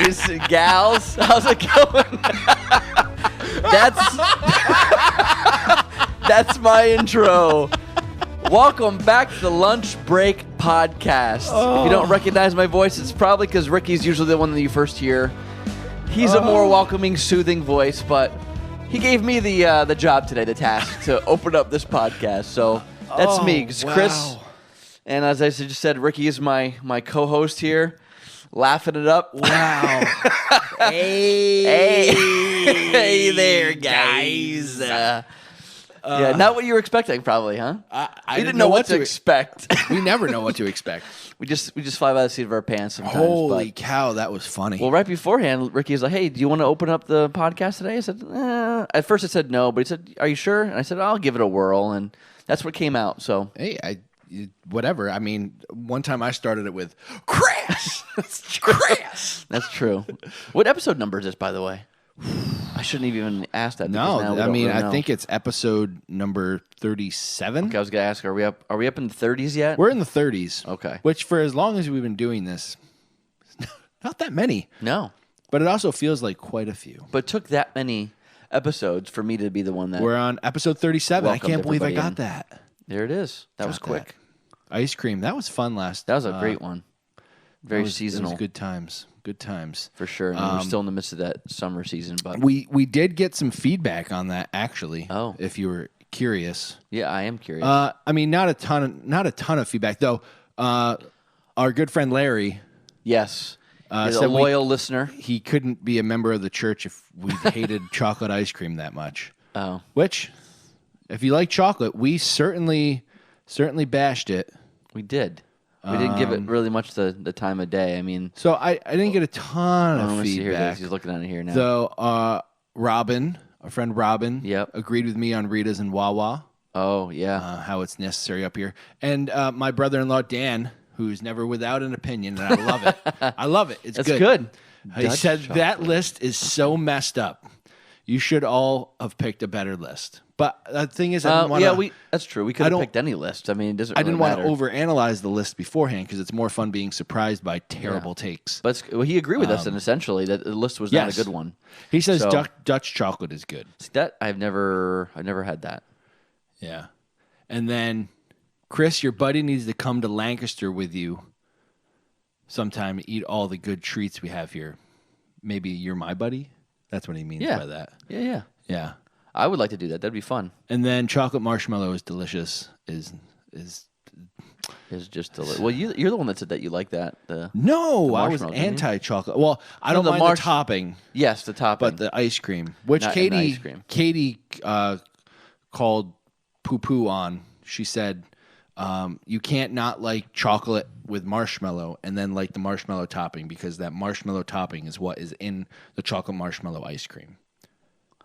guys and gals. How's it going? That's my intro. Welcome back to the Lunch Break Podcast. If you don't recognize my voice, it's probably because Ricky's usually the one that you first hear. He's a more welcoming, soothing voice, but he gave me the job today, the task, to open up this podcast. So that's me. It's Chris. And as I just said, Ricky is my co-host here, laughing it up. Wow. Hey there, guys. Yeah, not what you were expecting, probably, huh? I didn't know what to expect. We never know what to expect. we just fly by the seat of our pants sometimes. Holy cow, that was funny. Well, right beforehand, Ricky was like, "Hey, do you want to open up the podcast today?" I said, At first I said no, but he said, "Are you sure?" And I said, "I'll give it a whirl," and that's what came out. So hey, whatever. I mean, one time I started it with crass. Crass. That's true. What episode number is this, by the way? I shouldn't have even asked that. No, I mean, really I think it's episode number 37. Okay, I was gonna ask, are we up in the 30s yet? We're in the 30s. Okay. Which, for as long as we've been doing this, not that many. No. But it also feels like quite a few. But it took that many episodes for me to be the one that... We're on episode 37. I can't believe I got that. There it is. That was quick. Ice cream. That was fun last... That was a great one. Very seasonal. It was good times. Good times. For sure. And we're still in the midst of that summer season. But we did get some feedback on that, actually. Oh. If you were curious. Yeah, I am curious. I mean, not a ton of feedback, though. Our good friend Larry... Yes. He's a loyal listener. He couldn't be a member of the church if we hated chocolate ice cream that much. Oh. Which, if you like chocolate, we certainly bashed it. We did. We didn't give it really much the time of day. I mean... So I didn't get a ton of feedback. He's looking at it here now. So Robin, our friend Robin, Yep. agreed with me on Rita's and Wawa. Oh, yeah. How it's necessary up here. And my brother-in-law, Dan, who's never without an opinion, and I love it. I love it. It's That's good. good. He said that list is so messed up. You should all have picked a better list. But the thing is, I didn't want to... that's true. We could have picked any list. I mean, it doesn't really I didn't matter. want to overanalyze the list beforehand because it's more fun being surprised by terrible takes. But he agreed with us, then, essentially, that the list was not a good one. He says Dutch chocolate is good. See, that I've never had that. Yeah. And then, Chris, your buddy needs to come to Lancaster with you sometime to eat all the good treats we have here. Maybe you're my buddy? That's what he means by that. Yeah. Yeah. I would like to do that. That'd be fun. And then chocolate marshmallow is delicious. Is just delicious. Well, you're the one that said that you like that. No, I was anti-chocolate. Well, I don't mind the topping. Yes, the topping. But the ice cream, which Katie called poo-poo on. She said, you can't not like chocolate with marshmallow and then like the marshmallow topping because that marshmallow topping is what is in the chocolate marshmallow ice cream.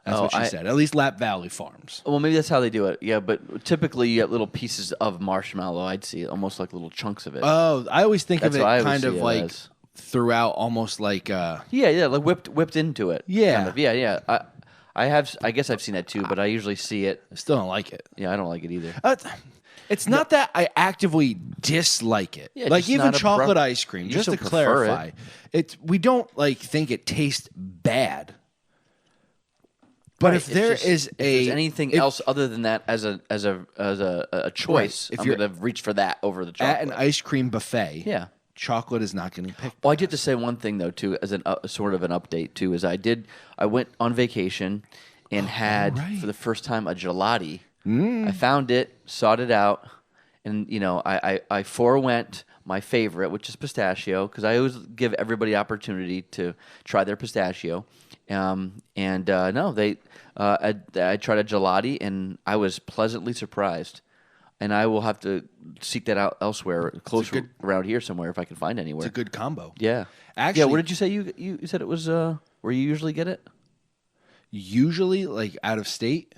That's what she said. At least Lap Valley Farms. Well, maybe that's how they do it. Yeah, but typically you get little pieces of marshmallow. I'd see it, almost like little chunks of it. Oh, I always think of it kind of like throughout, almost like like whipped into it. Yeah, kind of. Yeah. I guess I've seen that too, but I usually see it. I still don't like it. Yeah, I don't like it either. It's not that I actively dislike it. Yeah, like even chocolate ice cream. Just to clarify, we don't like think it tastes bad. But if there's anything else other than that as a choice, I'm going to reach for that over the chocolate. At an ice cream buffet, chocolate is not getting picked. Well, I did to say one thing though too, as sort of an update too, is I went on vacation and had for the first time a gelati. I found it, sought it out, and I forewent my favorite, which is pistachio, because I always give everybody opportunity to try their pistachio. I tried a gelati, and I was pleasantly surprised. And I will have to seek that out elsewhere, closer around here somewhere, if I can find anywhere. It's a good combo. Yeah. Actually, what did you say? You said it was where you usually get it? Usually, like out of state.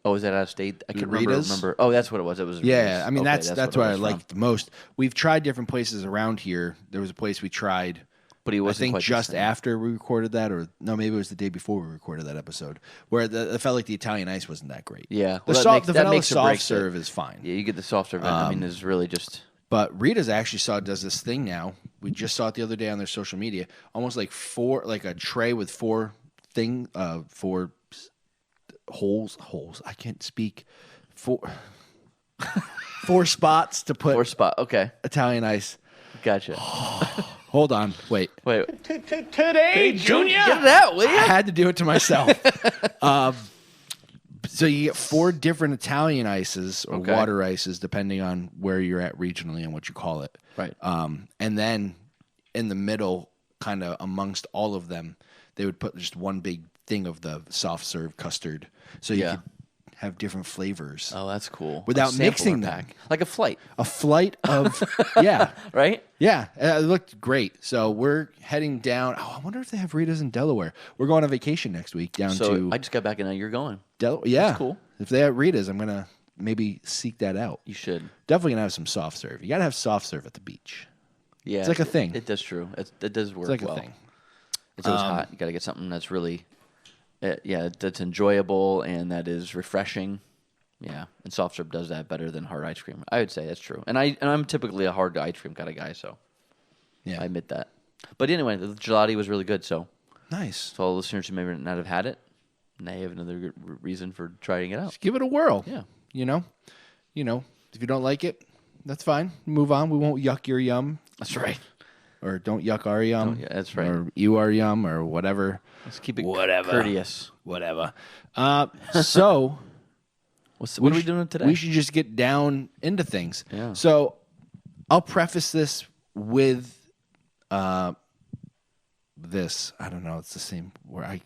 Oh, is that out of state? I can remember. Oh, that's what it was. It was. Yeah, I mean that's what I liked the most. We've tried different places around here. There was a place we tried, but he wasn't. I think just after we recorded that, or no, maybe it was the day before we recorded that episode, where it felt like the Italian ice wasn't that great. Yeah, the vanilla soft serve is fine. Yeah, you get the soft serve. I mean, it's really just But Rita's actually does this thing now. We just saw it the other day on their social media. Almost like a tray with four holes. I can't speak. Four spots to put. Okay. Italian ice. Gotcha. Hold on. Wait. Today, Junior. Get it out, will you? I had to do it to myself. So you get 4 different Italian ices or water ices, depending on where you're at regionally and what you call it. Right. And then in the middle, kind of amongst all of them, they would put just one big thing of the soft serve custard. So you could have different flavors. Oh, that's cool. Without mixing them. Like a flight. A flight of, Right? Yeah, it looked great. So we're heading down. Oh, I wonder if they have Rita's in Delaware. We're going on vacation next week down to. I just got back and now you're going. Yeah. That's cool. If they have Rita's, I'm going to maybe seek that out. You should. Definitely going to have some soft serve. You got to have soft serve at the beach. Yeah. It's like a thing. It does true. It does work It's like well. a thing. It's always hot. You got to get something that's really, that's enjoyable and that is refreshing. Yeah, and soft serve does that better than hard ice cream. I would say that's true. And I'm typically a hard ice cream kind of guy, so I admit that. But anyway, the gelati was really good. So nice. So all the listeners who may not have had it, they have another good reason for trying it out. Just give it a whirl. Yeah, you know, if you don't like it, that's fine. Move on. We won't yuck your yum. That's right. Or don't yuck our yum. Yeah, that's right. Or you are yum or whatever. Let's keep it courteous. Whatever. So. What are we doing today? We should just get down into things. Yeah. So I'll preface this with this. I don't know. It's the same where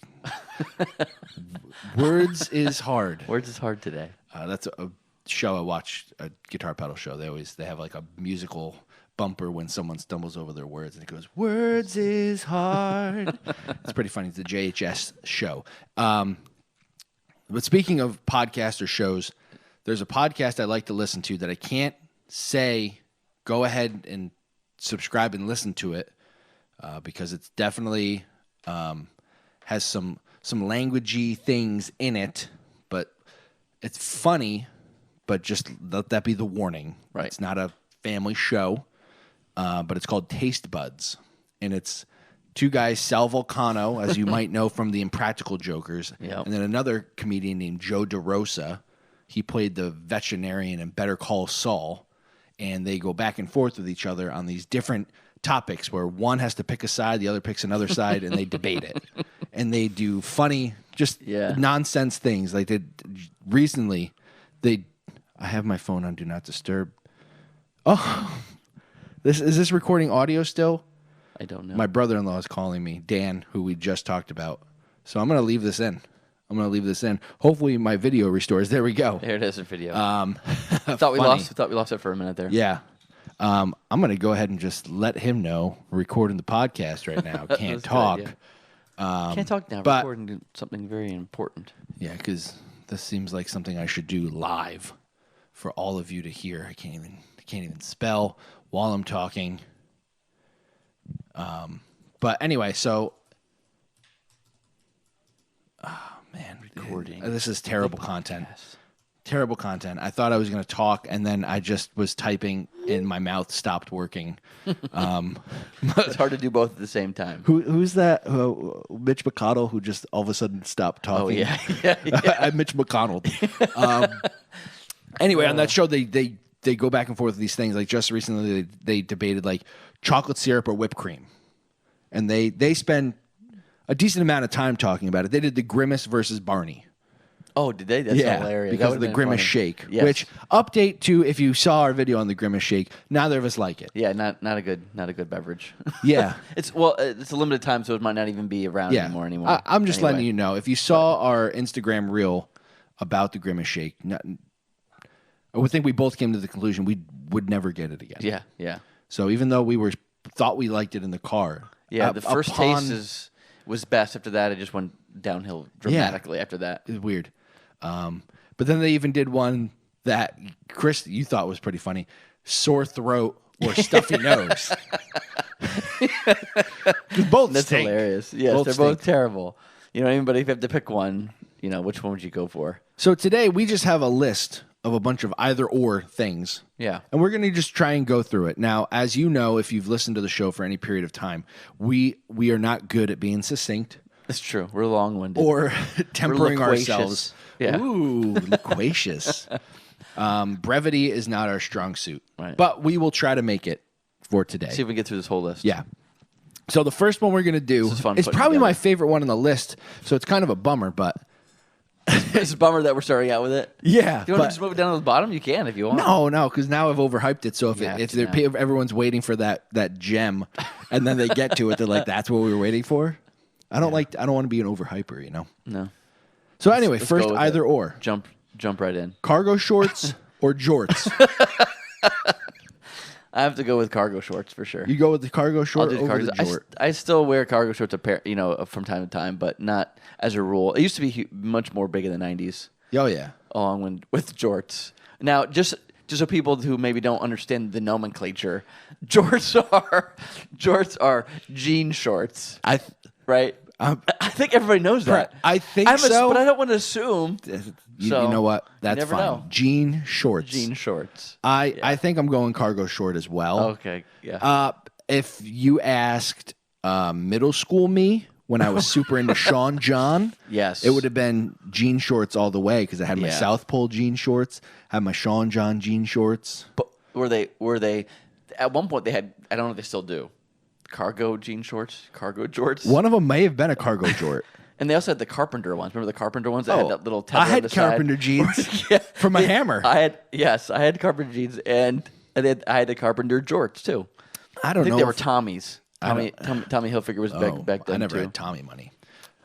words is hard. Words is hard today. That's a show I watched, a guitar pedal show. They have like a musical bumper when someone stumbles over their words and it goes, "Words is hard." It's pretty funny. It's a JHS show. But speaking of podcasts or shows, there's a podcast I like to listen to that I can't say go ahead and subscribe and listen to it because it's definitely has some languagey things in it, but it's funny, but just let that be the warning. Right. It's not a family show, but it's called Taste Buds, and it's 2 guys, Sal Vulcano, as you might know from the Impractical Jokers, and then another comedian named Joe DeRosa. He played the veterinarian in Better Call Saul, and they go back and forth with each other on these different topics where one has to pick a side, the other picks another side, and they debate it. And they do funny, just nonsense things. Like recently, I have my phone on Do Not Disturb. Oh, is this recording audio still? I don't know. My brother-in-law is calling me, Dan, who we just talked about. So I'm going to leave this in. Hopefully my video restores. There we go. There it is in video. Thought we lost it for a minute there. Yeah. I'm going to go ahead and just let him know we're recording the podcast right now. Can't talk. Can't talk now. But, recording something very important. Yeah, because this seems like something I should do live for all of you to hear. I can't even spell while I'm talking. But anyway, so man, recording. This is terrible content. Terrible content. I thought I was going to talk, and then I just was typing, and my mouth stopped working. It's hard to do both at the same time. Who's that? Mitch McConnell, who just all of a sudden stopped talking. Oh yeah. Mitch McConnell. Anyway, on that show, they go back and forth with these things. Like just recently, they debated like chocolate syrup or whipped cream, and they spend a decent amount of time talking about it. They did the Grimace versus Barney. Oh, did they? That's hilarious. Because of the Grimace funny. Shake. Yes. Which update to if you saw our video on the Grimace Shake, neither of us like it. Yeah, not a good beverage. Yeah, it's a limited time, so it might not even be around anymore. I'm just letting you know. If you saw our Instagram reel about the Grimace Shake, I would think we both came to the conclusion we would never get it again. Yeah. So even though thought we liked it in the car, the first taste was best. After that, it just went downhill dramatically. After that, it's weird. But then they even did one that Chris, you thought was pretty funny: sore throat or stuffy nose. Both That's stink. hilarious. Yes, they're both terrible. You know, but if you have to pick one, which one would you go for? So today we just have a list of a bunch of either or things. Yeah. And we're going to just try and go through it. Now, as you know, if you've listened to the show for any period of time, we are not good at being succinct. That's true. We're long-winded. Or tempering ourselves. Yeah. Ooh, loquacious. Brevity is not our strong suit. Right. But we will try to make it for today. See if we can get through this whole list. Yeah. So the first one we're going to do is probably together. my favorite one on the list. So it's kind of a bummer, but... It's a bummer that we're starting out with it. Yeah. If you want to just move it down to the bottom, you can if you want. No, because now I've overhyped it. So if everyone's waiting for that gem, and then they get to it, they're like, "That's what we were waiting for." I don't want to be an overhyper, you know. No. So anyway, let's first either it. or. Jump right in. Cargo shorts or jorts. I have to go with cargo shorts for sure. You go with the cargo short I'll do over the jort. I still wear cargo shorts, from time to time, but not as a rule. It used to be much more big in the 90s. Oh yeah. Along with jorts. Now, just so people who maybe don't understand the nomenclature, jorts are jean shorts. Right? I think everybody knows that. I think so. But I don't want to assume. You know what? That's fine. Know. Jean shorts. Jean shorts. I think I'm going cargo short as well. Okay, yeah. If you asked middle school me when I was super into Sean John, yes, it would have been jean shorts all the way because I had my South Pole jean shorts, had my Sean John jean shorts. But were they at one point they had, I don't know if they still do, cargo jean shorts, cargo jorts? One of them may have been a cargo jort. And they also had the carpenter ones. Remember the carpenter ones that had that little tether I had on the carpenter side? jeans from a hammer. I had carpenter jeans and I had the carpenter jorts too. I don't know. I think they were Tommy's. Tommy Hilfiger was back then I never too. had Tommy money.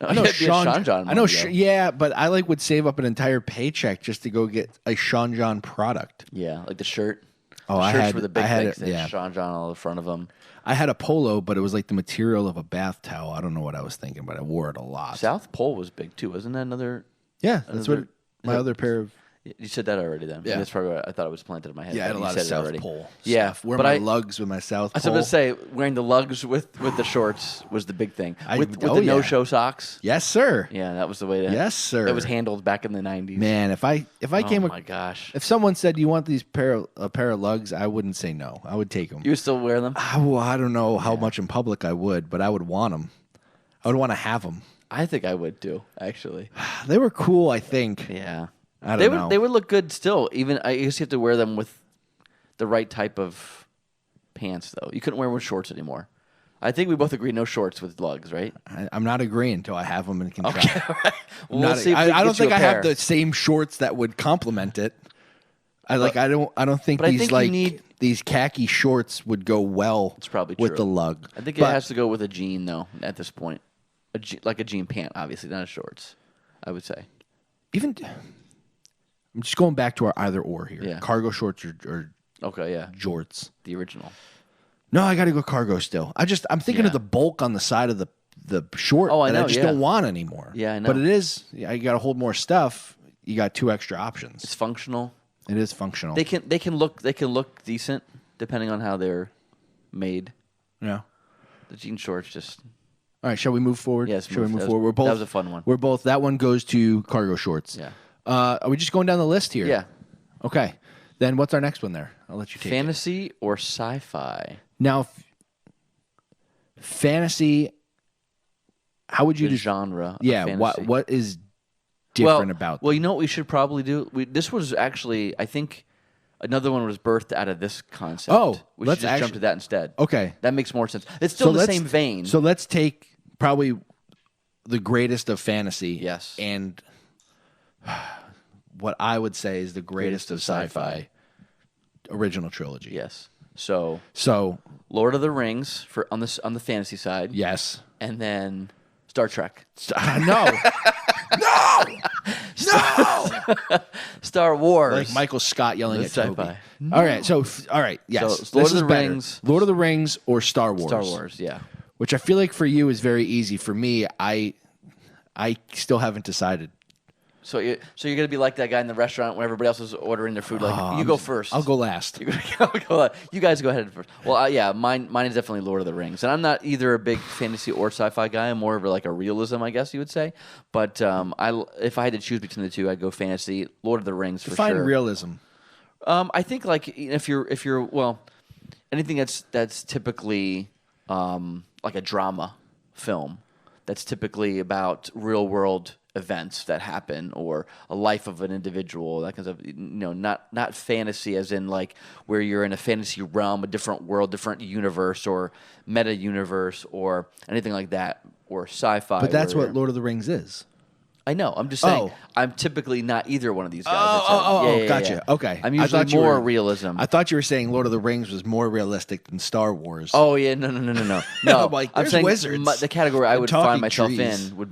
I know Sean John. I know, yeah, but I would save up an entire paycheck just to go get a Sean John product. Yeah, like the shirt. Oh, the shirts were the big things. They had Sean John on the front of them. I had a polo, but it was like the material of a bath towel. I don't know what I was thinking, but I wore it a lot. South Pole was big too, wasn't that another? Yeah, that's what my other pair of. You said that already then. Yeah. That's probably what I thought it was planted in my head. Yeah, I had a lot of South Pole. Yeah, wear my lugs with my South Pole. I was going to say, wearing the lugs with the shorts was the big thing. With the no-show socks. Yes, sir. Yeah, that was the way to. Yes, sir. It was handled back in the 90s. Man, if I came. Oh my gosh! If someone said you want these pair of lugs, I wouldn't say no. I would take them. You would still wear them? I don't know how much in public I would, but I would want them. I would want to have them. I think I would too. Actually, they were cool. I think. Yeah. I don't know. They would look good still. Even I guess you have to wear them with the right type of pants, though. You couldn't wear them with shorts anymore. I think we both agree no shorts with lugs, right? I'm not agreeing until I have them and can try. Okay, right. We'll see if we I can don't get you think a I pair. have the same shorts that would complement it. I don't think but I these think these khaki shorts would go well. It's probably with true. the lug. I think it has to go with a jean though. At this point, like a jean pant, obviously not a shorts. I would say. I'm just going back to our either or here. Yeah. Cargo shorts or okay, yeah, jorts. The original. No, I got to go cargo still. I'm thinking of the bulk on the side of the short I know, I just don't want anymore. Yeah, I know. But it is. You got to hold more stuff. You got 2 extra options. It's functional. It is functional. They can look decent depending on how they're made. Yeah. The jean shorts just. All right, shall we move forward? Yes, shall we move forward? That was a fun one. We're both. That one goes to cargo shorts. Yeah. Are we just going down the list here? Yeah. Okay. Then what's our next one there? I'll let you take fantasy or sci-fi? Now, fantasy. How would you genre? Yeah. Of what is different about? Well, you know what we should probably do. This was actually, I think, another one was birthed out of this concept. Oh, we should just jump to that instead. Okay, that makes more sense. It's still the same vein. So let's take probably the greatest of fantasy. Yes, and what I would say is the greatest of sci-fi original trilogy. Yes. So Lord of the Rings on the fantasy side. Yes. And then Star Trek. No. Star Wars. Like Michael Scott yelling at Toby. Sci-fi. All right. Yes. So Lord of the Rings. Lord of the Rings or Star Wars. Star Wars, yeah. Which I feel like for you is very easy. For me, I still haven't decided. So you're gonna be like that guy in the restaurant when everybody else is ordering their food. Like you go first. I'll go last. You guys go ahead first. Well, yeah, mine is definitely Lord of the Rings, and I'm not either a big fantasy or sci-fi guy. I'm more of like a realism, I guess you would say. But if I had to choose between the two, I'd go fantasy. Lord of the Rings for Define sure. realism. I think like if you're well, anything that's typically like a drama film that's typically about real world events that happen or a life of an individual, that kind of, not fantasy as in like where you're in a fantasy realm, a different world, different universe or meta universe or anything like that, or sci-fi. But that's what Lord of the Rings is. I know. I'm just saying. I'm typically not either one of these guys. Gotcha. Yeah. Okay. I'm usually more realism. I thought you were saying Lord of the Rings was more realistic than Star Wars. Oh yeah, no. No, I'm like, I'm there's saying wizards. the category I would find myself trees. in would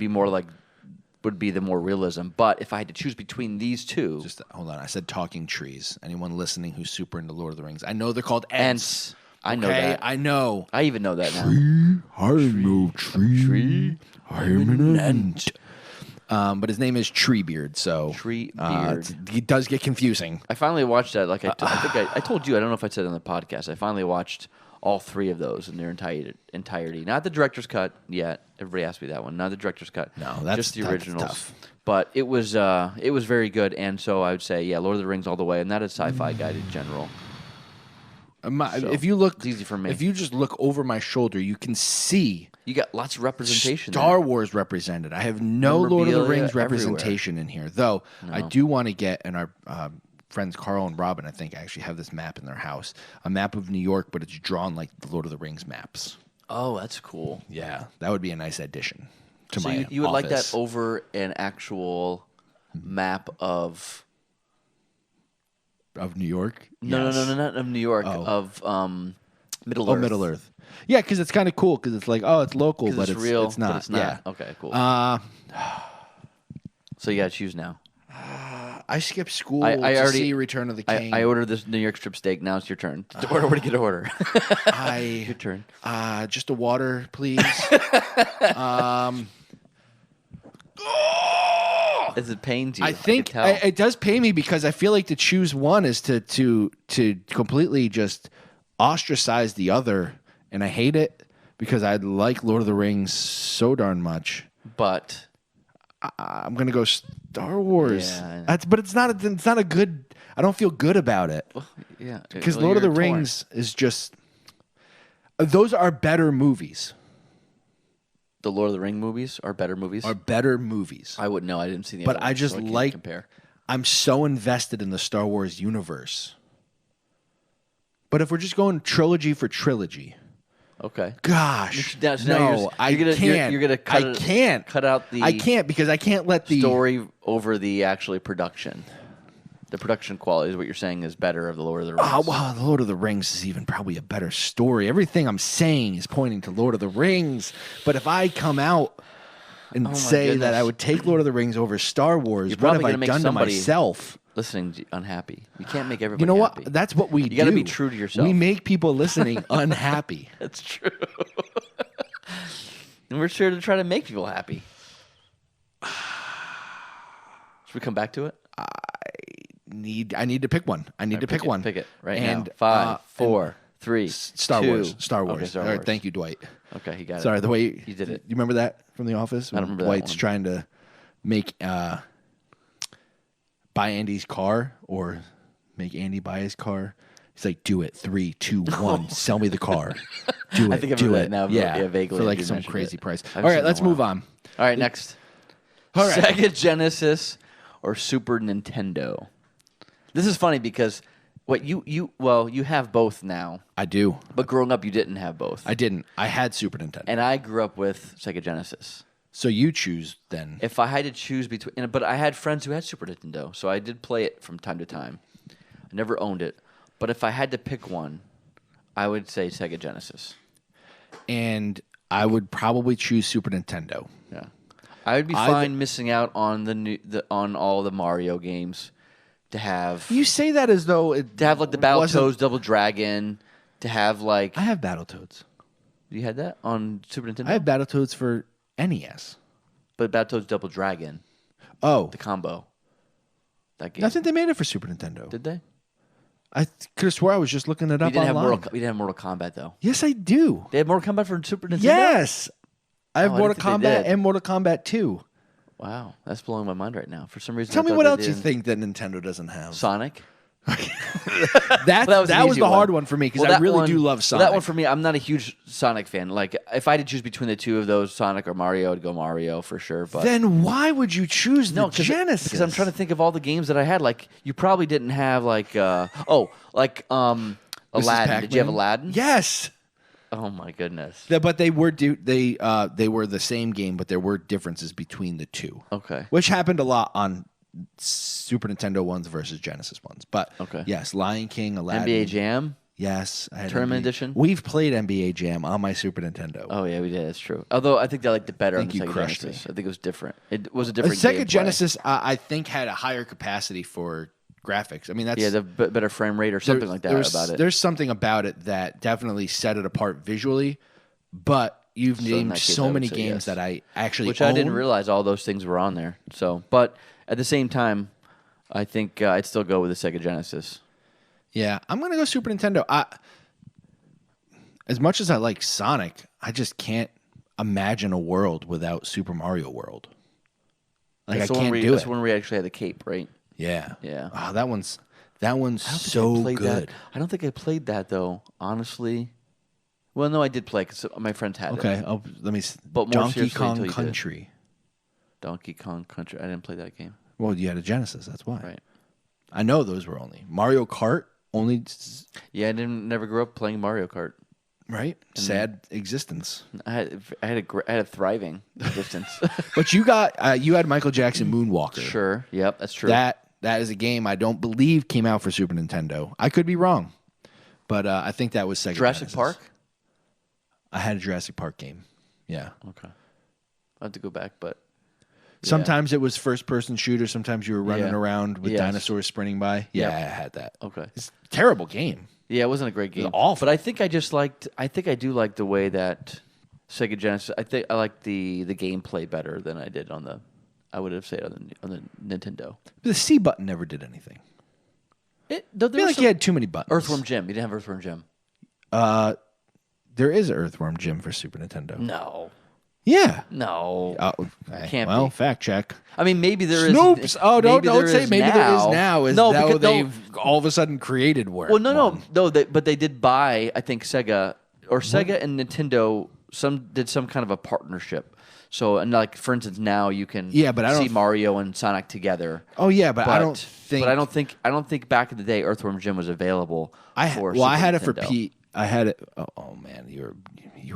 be the more realism. But if I had to choose between these two, Just hold on. I said talking trees. Anyone listening who's super into Lord of the Rings, I know they're called Ents. I know that. I know. I even know that now. I know tree. I'm an Ent. But his name is Treebeard, so Treebeard. It does get confusing. I finally watched that. Like I think I told you. I don't know if I said it on the podcast. I finally watched all three of those in their entirety. Not the director's cut yet. Everybody asked me that one. Not the director's cut. No, that's just the originals. Tough. But it was very good. And so I would say, yeah, Lord of the Rings all the way. And that is sci-fi guide in general. If you look, it's easy for me. If you just look over my shoulder, you can see you got lots of representation. Star Wars represented. I have no Lord of the Rings representation in here, though. No. I do want to get, and our friends Carl and Robin, I think, actually have this map in their house, a map of New York, but it's drawn like the Lord of the Rings maps. Oh, that's cool. Yeah, that would be a nice addition to my you would office. like that over an actual map of New York? No, not of New York. Of Middle Earth. Oh, Middle Earth. Yeah, because it's kind of cool. Because it's like, it's local, but it's real. It's not. But it's not. Yeah. Okay, cool. So you got to choose now. I skipped school to see Return of the King. I ordered this New York strip steak. Now it's your turn. Where to get an order? Your turn. Just a water, please. Does it pain you? I think it does pay me because I feel like to choose one is to completely just ostracize the other, and I hate it because I like Lord of the Rings so darn much. But I'm gonna go Star Wars. Yeah, but it's not a good. I don't feel good about it. Well, yeah, because Lord of the Rings is just. Those are better movies. The Lord of the Ring movies are better movies? Are better movies. I wouldn't know. I didn't see the But other I ones, just so I like... compare. I'm so invested in the Star Wars universe. But if we're just going trilogy for trilogy... Okay. Gosh. No, I can't. You're gonna cut out the... I can't because I can't let the... story over the actually production. The production quality is what you're saying is better of the Lord of the Rings. Oh, well, the Lord of the Rings is even probably a better story. Everything I'm saying is pointing to Lord of the Rings. But if I come out and say that I would take Lord of the Rings over Star Wars, what have I done to myself? Listening unhappy. You can't make everybody You know happy. What? That's what we do. You got to be true to yourself. We make people listening unhappy. That's true. And we're sure to try to make people happy. Should we come back to it? I need to pick one. I need to pick one. Pick it right now. 5, 4, 3, Star 2. Wars. Star Wars. Okay, Star All Wars. right, thank you, Dwight. Okay, he got it. Sorry, the way you did it. You remember that from The Office? I don't remember Dwight's that one. trying to make buy Andy's car or make Andy buy his car. He's like, do it. 3, 2, 1. Sell me the car. Do it. I think I remember that now. Yeah, vaguely. For like some crazy price. All right, let's move on. All right, next. All right. Sega Genesis or Super Nintendo? This is funny because you have both now. I do. But growing up, you didn't have both. I didn't. I had Super Nintendo. And I grew up with Sega Genesis. So you choose then. If I had to choose between... But I had friends who had Super Nintendo, so I did play it from time to time. I never owned it. But if I had to pick one, I would say Sega Genesis. And I would probably choose Super Nintendo. Yeah. I would be fine missing out on on all the Mario games. To have you say that as though to have like the Battletoads Double Dragon, to have like I have Battletoads. You had that on Super Nintendo? I have Battletoads for NES. But Battletoads Double Dragon. Oh, The combo. That game. I think they made it for Super Nintendo. Did they? I could have swore I was just looking it up We didn't online. have Mortal Kombat though. Yes, I do. They had Mortal Kombat for Super Nintendo. Yes, I have Oh, I Mortal didn't think they Kombat did. and Mortal Kombat 2. Wow, that's blowing my mind right now. For some reason, Tell I me thought what they else you did. think that Nintendo doesn't have. Sonic. That Well, that was an the easy hard one for me because I really do love Sonic. Well, that one for me, I'm not a huge Sonic fan. Like, if I had to choose between the two of those, Sonic or Mario, I'd go Mario for sure. But Then why would you choose the Genesis? Because I'm trying to think of all the games that I had. Like, you probably didn't have Aladdin. Did you have Aladdin? Yes. Oh my goodness. But they were they were the same game, but there were differences between the two. Okay. Which happened a lot on Super Nintendo ones versus Genesis ones. But Okay. yes, Lion King, Aladdin. NBA Jam. Yes, I had Tournament NBA. edition? We've played NBA Jam on my Super Nintendo. Oh yeah, we did. That's true. Although I think I liked it better on think the you Sega crushed Genesis. me. I think it was different. It was a The different. Sega gameplay. Genesis, I think, had a higher capacity for graphics. I mean, that's the better frame rate or something like that about it. There's something about it that definitely set it apart visually, but you've So in named that case, so I would many say games yes. that I actually Which I didn't own. realize all those things were on there. So, but at the same time, I think I'd still go with the Sega Genesis. Yeah, I'm gonna go Super Nintendo. As much as I like Sonic, I just can't imagine a world without Super Mario World. Like That's I the one can't where do That's it. when we actually had the cape, right? Yeah, Yeah. Oh, that one's I don't think so I played good. That. I don't think I played that though. Honestly, well, no, I did play because my friends had Okay, it. let me. But more Donkey seriously until Kong you did. Country. Donkey Kong Country. I didn't play that game. Well, you had a Genesis. That's why. Right. I know those were only Mario Kart. Only Yeah, I never grew up playing Mario Kart. right. Sad existence. I had a thriving existence. But you had Michael Jackson Moonwalker. Sure. Yep, that's true. That is a game I don't believe came out for Super Nintendo. I could be wrong, but I think that was Sega Jurassic Genesis. Park. I had a Jurassic Park game. Yeah. Okay. I have to go back, but yeah. Sometimes it was first-person shooter. Sometimes you were running Yeah. around with Yes. dinosaurs sprinting by. Yeah, Yep. I had that. Okay. It's a terrible game. Yeah, it wasn't a great game. awful. But I think I do like the way that Sega Genesis. I think I like the gameplay better than I did on the. I would have said on the Nintendo. The C button never did anything. Though I there feel was like you had too many buttons. Earthworm Jim. You didn't have Earthworm Jim. There is Earthworm Jim for Super Nintendo. No. Yeah. No. Okay. Can't well, be. fact check. I mean, maybe there is. Snoops. Oh, don't say is maybe there is now. Is no, though because they've all of a sudden created one. Well, no. But they did buy. I think Sega and Nintendo did some kind of a partnership. So, and like for instance, now you can but I don't see Mario and Sonic together. Oh yeah, but I don't think. But I don't think back in the day Earthworm Jim was available. I for had it Super for Nintendo. Pete. I had it. Oh man, you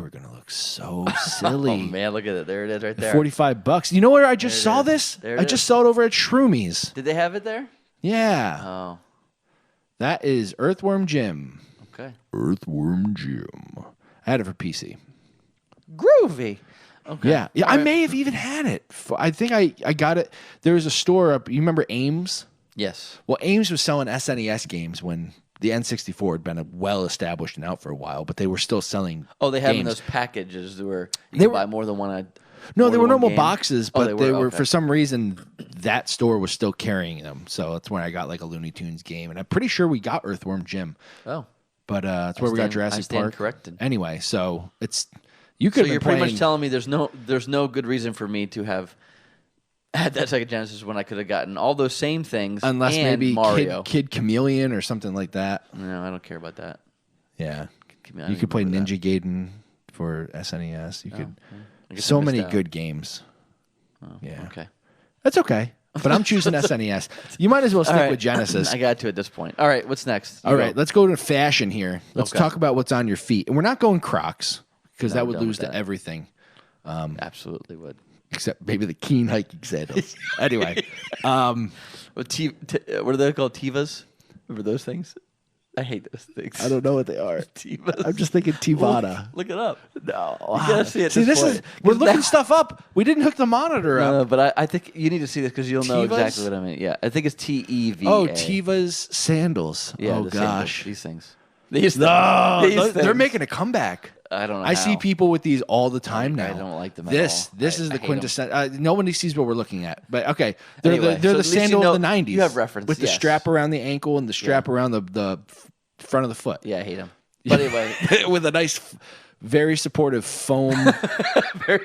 were gonna look so silly. Oh man, look at it! There it is, right there. $45. You know where I just There it saw is. this? There it I just is. saw it over at Shroomies. Did they have it there? Yeah, Oh, that is Earthworm Jim. okay. Earthworm Jim. I had it for PC. Groovy. Okay. Yeah. I may have even had it. I think I got it. There was a store up. You remember Ames? Yes. Well, Ames was selling SNES games when the N64 had been well established and out for a while, but they were still selling. Oh, they have in games. those packages where you They can were- buy more than one. No, more they than were one normal game? boxes, Oh, but they were okay. for some reason that store was still carrying them. So that's when I got like a Looney Tunes game, and I'm pretty sure we got Earthworm Jim. Oh. But that's where we got stand- Jurassic I stand Park. corrected. Anyway, so it's you So could. you're pretty much telling me there's no good reason for me to have had that Sega Genesis when I could have gotten all those same things, unless and maybe Mario. Kid Chameleon or something like that. No, I don't care about that. Yeah, I you don't could play remember Ninja Gaiden for SNES. You could I guess I so missed many out. good games. Yeah, Okay. that's okay. But I'm choosing SNES. You might as well stick All right. with Genesis. I got to at this point. All right, what's next? All right, let's go to fashion here. Let's Okay. talk about what's on your feet. And we're not going Crocs because No, that I'm would done lose with to that. everything, Absolutely would. except maybe the keen hiking sandals. Anyway, What are they called? Tivas? Remember those things? I hate those things. I don't know what they are. Tivas. I'm just thinking Tivata. Look it up. No, you gotta see it. See, this is we're looking stuff up. We didn't hook the monitor up. But I think you need to see this because you'll know Tevas? exactly what I mean. Yeah, I think it's TEVA. Oh, Tiva's sandals. Yeah, oh the sandals, gosh. these things. These They're making a comeback. I don't know. I see people with these all the time now. I don't like them at This all. is the quintessential. Nobody sees what we're looking at. But okay, they're Anyway, the so sandal of the 90s. You have reference. With the strap around the ankle and the strap around the front of the foot. Yeah, I hate them. But anyway. With a nice, very supportive foam. Are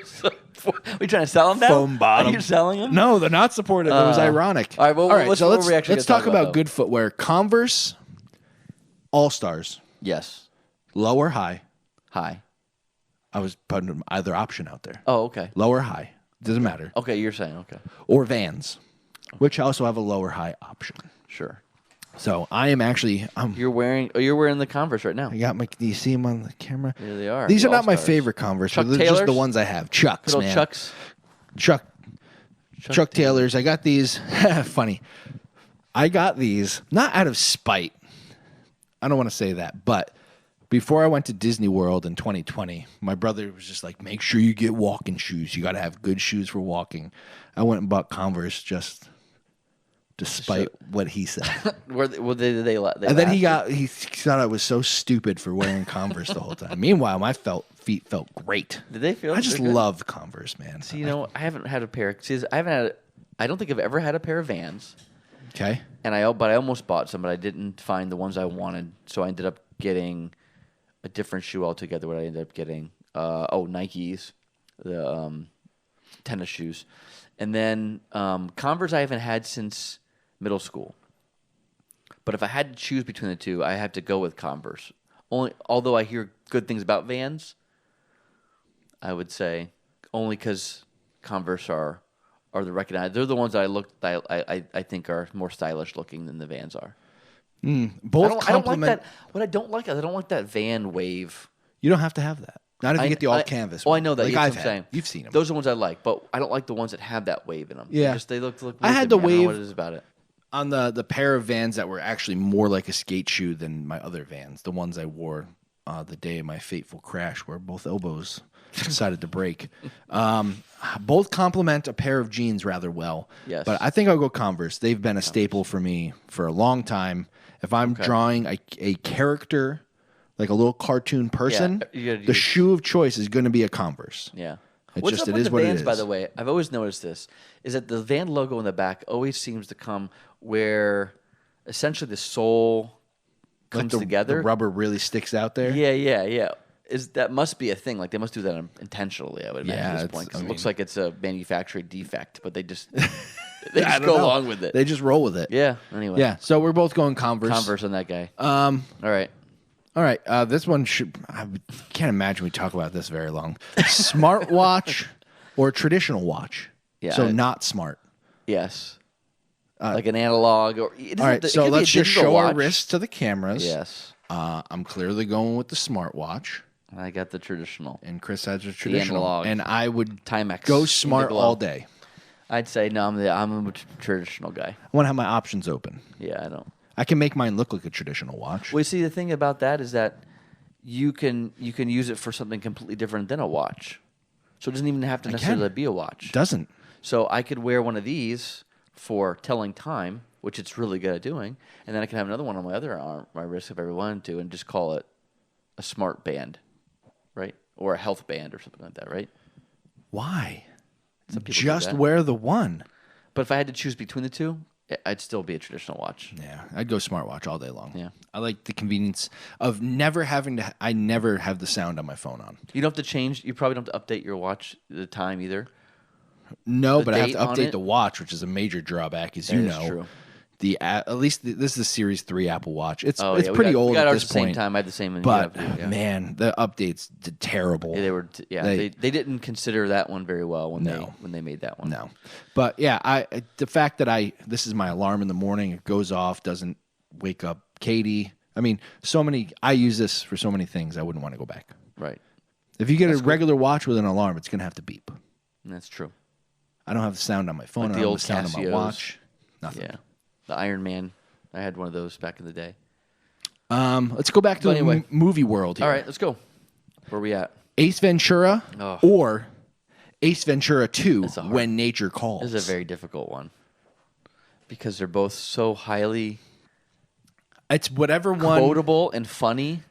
we trying to sell them now? Foam bottom. Are you selling them? No, they're not supportive. It was ironic. All right, well, let's talk about good footwear. Converse All-Stars. Yes. Low or high? High. I was putting either option out there. Oh, okay. Low or high. Doesn't matter. Okay, you're saying, okay. Or Vans, which also have a lower high option. Sure. So I am actually. You're wearing the Converse right now. I got my. Do you see them on the camera? Here they are. These are not my favorite Converse. Chuck They're Taylors? just the ones I have. Chucks, Little man. Chucks. Chuck Taylors. I got these. Funny. I got these not out of spite. I don't want to say that, but before I went to Disney World in 2020, my brother was just like, "Make sure you get walking shoes. You got to have good shoes for walking." I went and bought Converse just. Despite what he said, And then he thought I was so stupid for wearing Converse the whole time. Meanwhile, my feet felt great. Did they feel? I just love Converse, man. See, I haven't had a pair. I don't think I've ever had a pair of Vans. Okay. But I almost bought some, but I didn't find the ones I wanted, so I ended up getting a different shoe altogether. What I ended up getting, Nikes, the tennis shoes, and then Converse I haven't had since middle school. But if I had to choose between the two, I have to go with Converse. Although I hear good things about Vans, I would say only because Converse are the recognized. They're the ones I think are more stylish looking than the Vans are. Both I don't like that. What I don't like is I don't like that Van wave. You don't have to have that. Not if you get the all canvas. Oh, I know that. Like That's I've what I'm had. saying. You've seen them. Those are the ones I like, but I don't like the ones that have that wave in them. Yeah. They look weird I had to the me. I don't know wave what it is about it. On the pair of Vans that were actually more like a skate shoe than my other Vans, the ones I wore the day of my fateful crash where both elbows decided to break. Both complement a pair of jeans rather well. Yes. But I think I'll go Converse. They've been a staple for me for a long time. If I'm drawing a character, like a little cartoon person, the shoe of choice is going to be a Converse. Yeah. It What's just up it with is the what Vans, it is. by the way? I've always noticed this, is that the Van logo in the back always seems to come where essentially the sole comes together. The rubber really sticks out there. Yeah. That must be a thing. Like they must do that intentionally, I would imagine at this point. 'Cause it looks like it's a manufacturing defect, but they just go along with it. They just roll with it. Yeah. Anyway. Yeah. So we're both going Converse. Converse on that guy. All right. This one I can't imagine we talk about this very long. Smartwatch or traditional watch? Yeah. So not smart. Yes. Like an analog or. All right. So let's just show our wrists to the cameras. Yes. I'm clearly going with the smartwatch. I got the traditional. And Chris has a traditional. Analog. And I would Timex. go smart all day. I'd say no. I'm a traditional guy. I want to have my options open. Yeah, I don't. I can make mine look like a traditional watch. Well, see, the thing about that is that you can use it for something completely different than a watch. So it doesn't even have to necessarily be a watch. It doesn't. So I could wear one of these for telling time, which it's really good at doing, and then I can have another one on my other arm, my wrist if I ever wanted to, and just call it a smart band, right? Or a health band or something like that, right? Why? Some people do Just that. wear the one. But if I had to choose between the two, I'd still be a traditional watch. Yeah, I'd go smartwatch all day long. Yeah. I like the convenience of never having to. I never have the sound on my phone on. You don't have to change. You probably don't have to update your watch the time either. No, The but I have date to on update it? the watch, which is a major drawback, as That you is know. true. At least this is the Series 3 Apple Watch. It's Oh, it's yeah, pretty we old got at ours this at the point. same time. I had the same. But yeah. man, the updates did terrible. Yeah, they were. They didn't consider that one very well when they made that one. No, but yeah, the fact that this is my alarm in the morning. It goes off, doesn't wake up Katie. I mean, I use this for so many things. I wouldn't want to go back. Right. If you get a regular watch with an alarm, it's going to have to beep. That's true. I don't have the sound on my phone. Like I the don't old have the sound on my Casios. watch. Nothing. Yeah. The Iron Man. I had one of those back in the day. Let's go back to the movie world here. All right, let's go. Where are we at? Ace Ventura or Ace Ventura 2, When Nature Calls. This is a very difficult one because they're both so highly It's whatever one quotable and funny.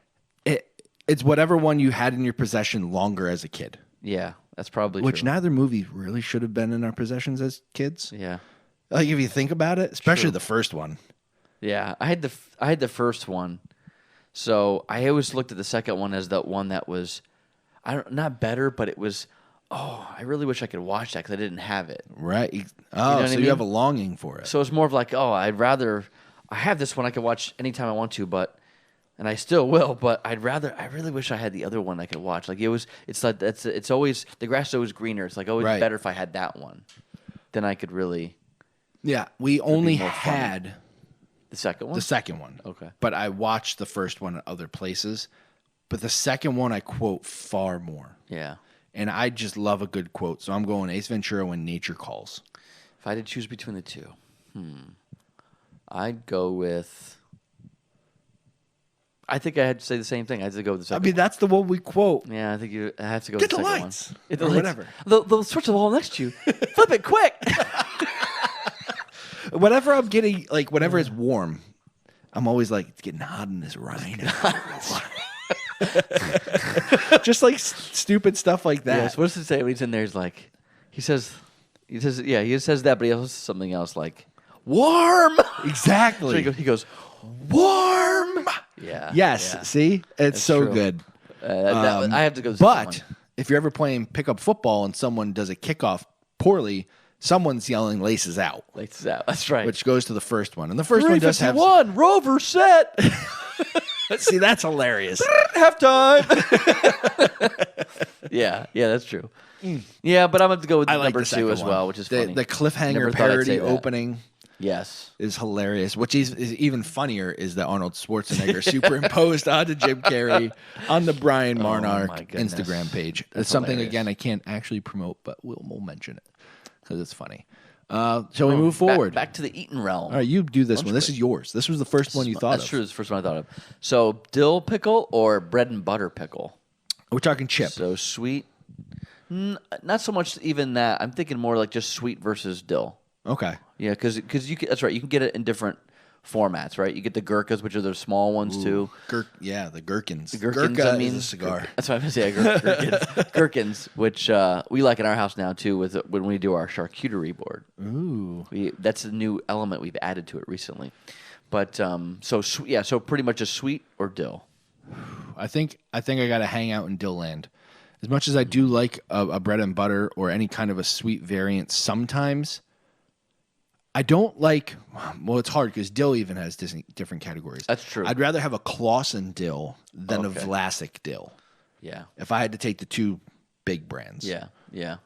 It's whatever one you had in your possession longer as a kid. Yeah, that's probably Which true. neither movie really should have been in our possessions as kids. Yeah. Like if you think about it, especially the first one. Yeah, I had the first one, so I always looked at the second one as the one that was, not better, but it was. Oh, I really wish I could watch that because I didn't have it. Right. Oh, so you have a longing for it. So it's more of like, I have this one I can watch anytime I want to, and I still will, but I really wish I had the other one I could watch. Like it's always, the grass is always greener. It's like always better if I had that one. Then I could really. Yeah, we only had the second one? The second one. Okay. But I watched the first one at other places. But the second one I quote far more. Yeah. And I just love a good quote. So I'm going Ace Ventura: When Nature Calls. If I had to choose between the two, I'd go with. I think I had to say the same thing. I had to go with the second. I mean, that's the one we quote. Yeah, I think I have to go Get with the second lights. one. Get the lights. Whatever. They'll switch the wall next to you. Flip it quick. Whenever I'm getting, like, whenever it's warm, I'm always like, it's getting hot in this rhino. Just like stupid stuff like that. Yes. What does it say when he's in there? He's like, he says that, but he also says something else like, warm. Exactly. So he goes, warm. Yeah. Yes. Yeah. See, it's That's so true. good. I have to go. But if you're ever playing pickup football and someone does a kickoff poorly, someone's yelling "laces out." Laces out. That's right. Which goes to the first one, and the first one does have. Rover set. See, that's hilarious. Halftime. Yeah, that's true. Yeah, but I'm going to go with number 2 as well, which is funny. The cliffhanger Never thought I'd say parody that. opening. Yes. Is hilarious. Which is even funnier is that Arnold Schwarzenegger superimposed onto Jim Carrey on the Brian Marnark Instagram page. It's something, hilarious. again, I can't actually promote, but we'll mention it because it's funny. Shall we move forward? Back to the eating realm. All right, you do this one. This is yours. This was the first one you thought of. That's true. It's the first one I thought of. So dill pickle or bread and butter pickle? We're talking chip. So sweet. Not so much even that. I'm thinking more like just sweet versus dill. Okay. Yeah, because that's right. You can get it in different formats, right? You get the gurkhas, which are the small ones too. The gherkins. The gherkins, Gurkha I mean, is a cigar. That's what I'm saying. Gherkins, gherkins, which we like in our house now too. When we do our charcuterie board. Ooh. That's a new element we've added to it recently. But so pretty much a sweet or dill. I think I got to hang out in dill land. As much as I do like a bread and butter or any kind of a sweet variant, sometimes I don't like. Well, it's hard because dill even has different categories. That's true. I'd rather have a Clausen dill than a Vlasic dill. Yeah. If I had to take the two big brands. Yeah.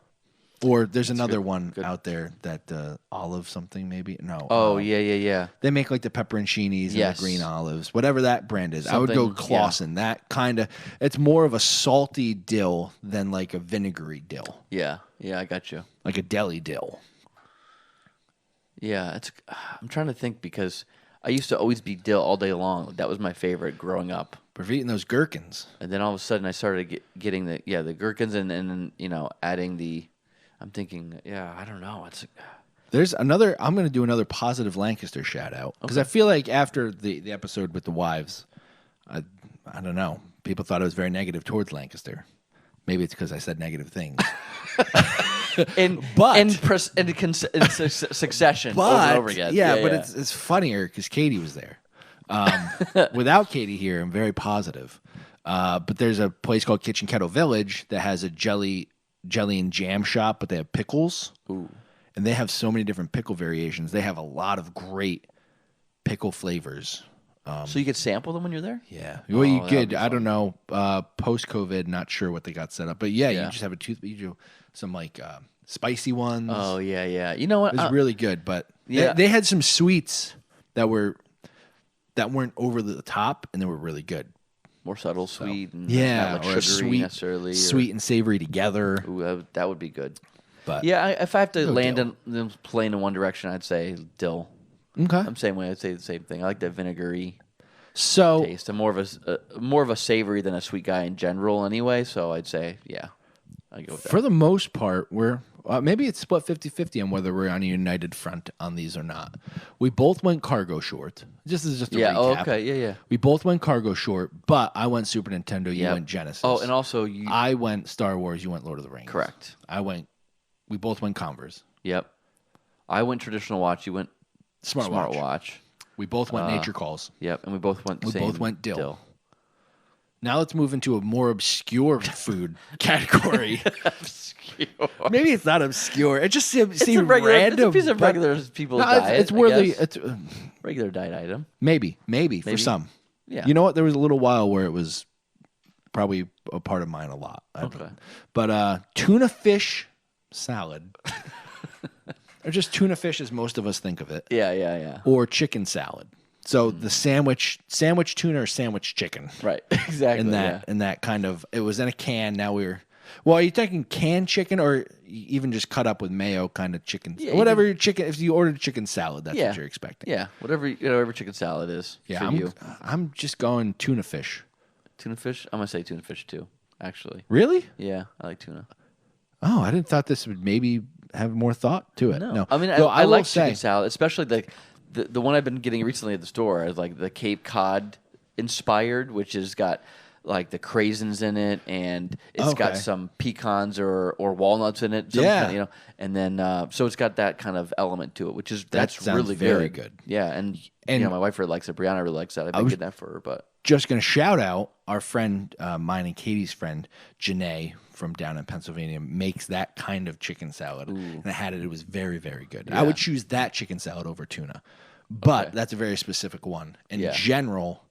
Or there's another one out there that olive something maybe. No. Oh yeah. They make like the pepperoncinis and the green olives, whatever that brand is. I would go Clausen. Yeah. That kind of. It's more of a salty dill than like a vinegary dill. Yeah, I got you. Like a deli dill. Yeah, I'm trying to think because I used to always be dill all day long. That was my favorite growing up. But for eating those gherkins. And then all of a sudden I started getting the gherkins and adding the. I'm thinking, I don't know. There's another. I'm going to do another positive Lancaster shout out because I feel like after the episode with the wives, I don't know. People thought I was very negative towards Lancaster. Maybe it's because I said negative things. in succession over and over again. Yeah, but it's funnier because Katie was there. Without Katie here, I'm very positive. But there's a place called Kitchen Kettle Village that has a jelly and jam shop, but they have pickles. Ooh. And they have so many different pickle variations. They have a lot of great pickle flavors. So you could sample them when you're there? Yeah. Well, you could. I don't know. Post-COVID, not sure what they got set up. But you just have a tooth. You do some like spicy ones. Oh, yeah. You know what? It was really good. But they had some sweets that weren't over the top, and they were really good. More subtle, sweet, and not like sugary necessarily. Sweet and savory together. Ooh, that would be good. But if I have to land in playing in one direction, I'd say dill. Okay. I'm the same way. I'd say the same thing. I like that vinegary taste. I'm more of a savory than a sweet guy in general, anyway. So I'd say, I go with that. For the most part, we're Maybe it's split 50-50 on whether we're on a united front on these or not. We both went cargo short. This is just a recap. Oh, okay. Yeah. We both went cargo short, but I went Super Nintendo. You went Genesis. Oh, and also I went Star Wars. You went Lord of the Rings. Correct. We both went Converse. Yep. I went traditional watch. You went smartwatch. We both went Nature Calls. Yep, and we both went dill. Now let's move into a more obscure food category. Obscure. Maybe it's not obscure. It just seems random. It's a piece of regular people's diet. It's worthy. It's regular diet item. Maybe for some. Yeah. You know what? There was a little while where it was probably a part of mine a lot. Okay. But tuna fish salad. Or just tuna fish as most of us think of it. Yeah. Or chicken salad. So the sandwich tuna or sandwich chicken. Right. Exactly. In that kind of, it was in a can. Now are you thinking canned chicken or even just cut up with mayo kind of chicken? Yeah, whatever your chicken, if you ordered chicken salad, that's what you're expecting. Yeah. Whatever chicken salad is. Yeah. For I'm just going tuna fish. Tuna fish? I'm going to say tuna fish too, actually. Really? Yeah. I like tuna. Oh, I didn't thought this would maybe have more thought to it. No. I mean, I like chicken salad, especially the one I've been getting recently at the store is like the Cape Cod inspired, which has got like the craisins in it, and it's got some pecans or walnuts in it. And then so it's got that kind of element to it, that's really very good. Yeah, and my wife really likes it. Brianna really likes that. I've been getting that for her, but just going to shout out our friend, mine and Katie's friend, Janae from down in Pennsylvania, makes that kind of chicken salad. And I had it. It was very, very good. Yeah. I would choose that chicken salad over tuna. But that's a very specific one. In general,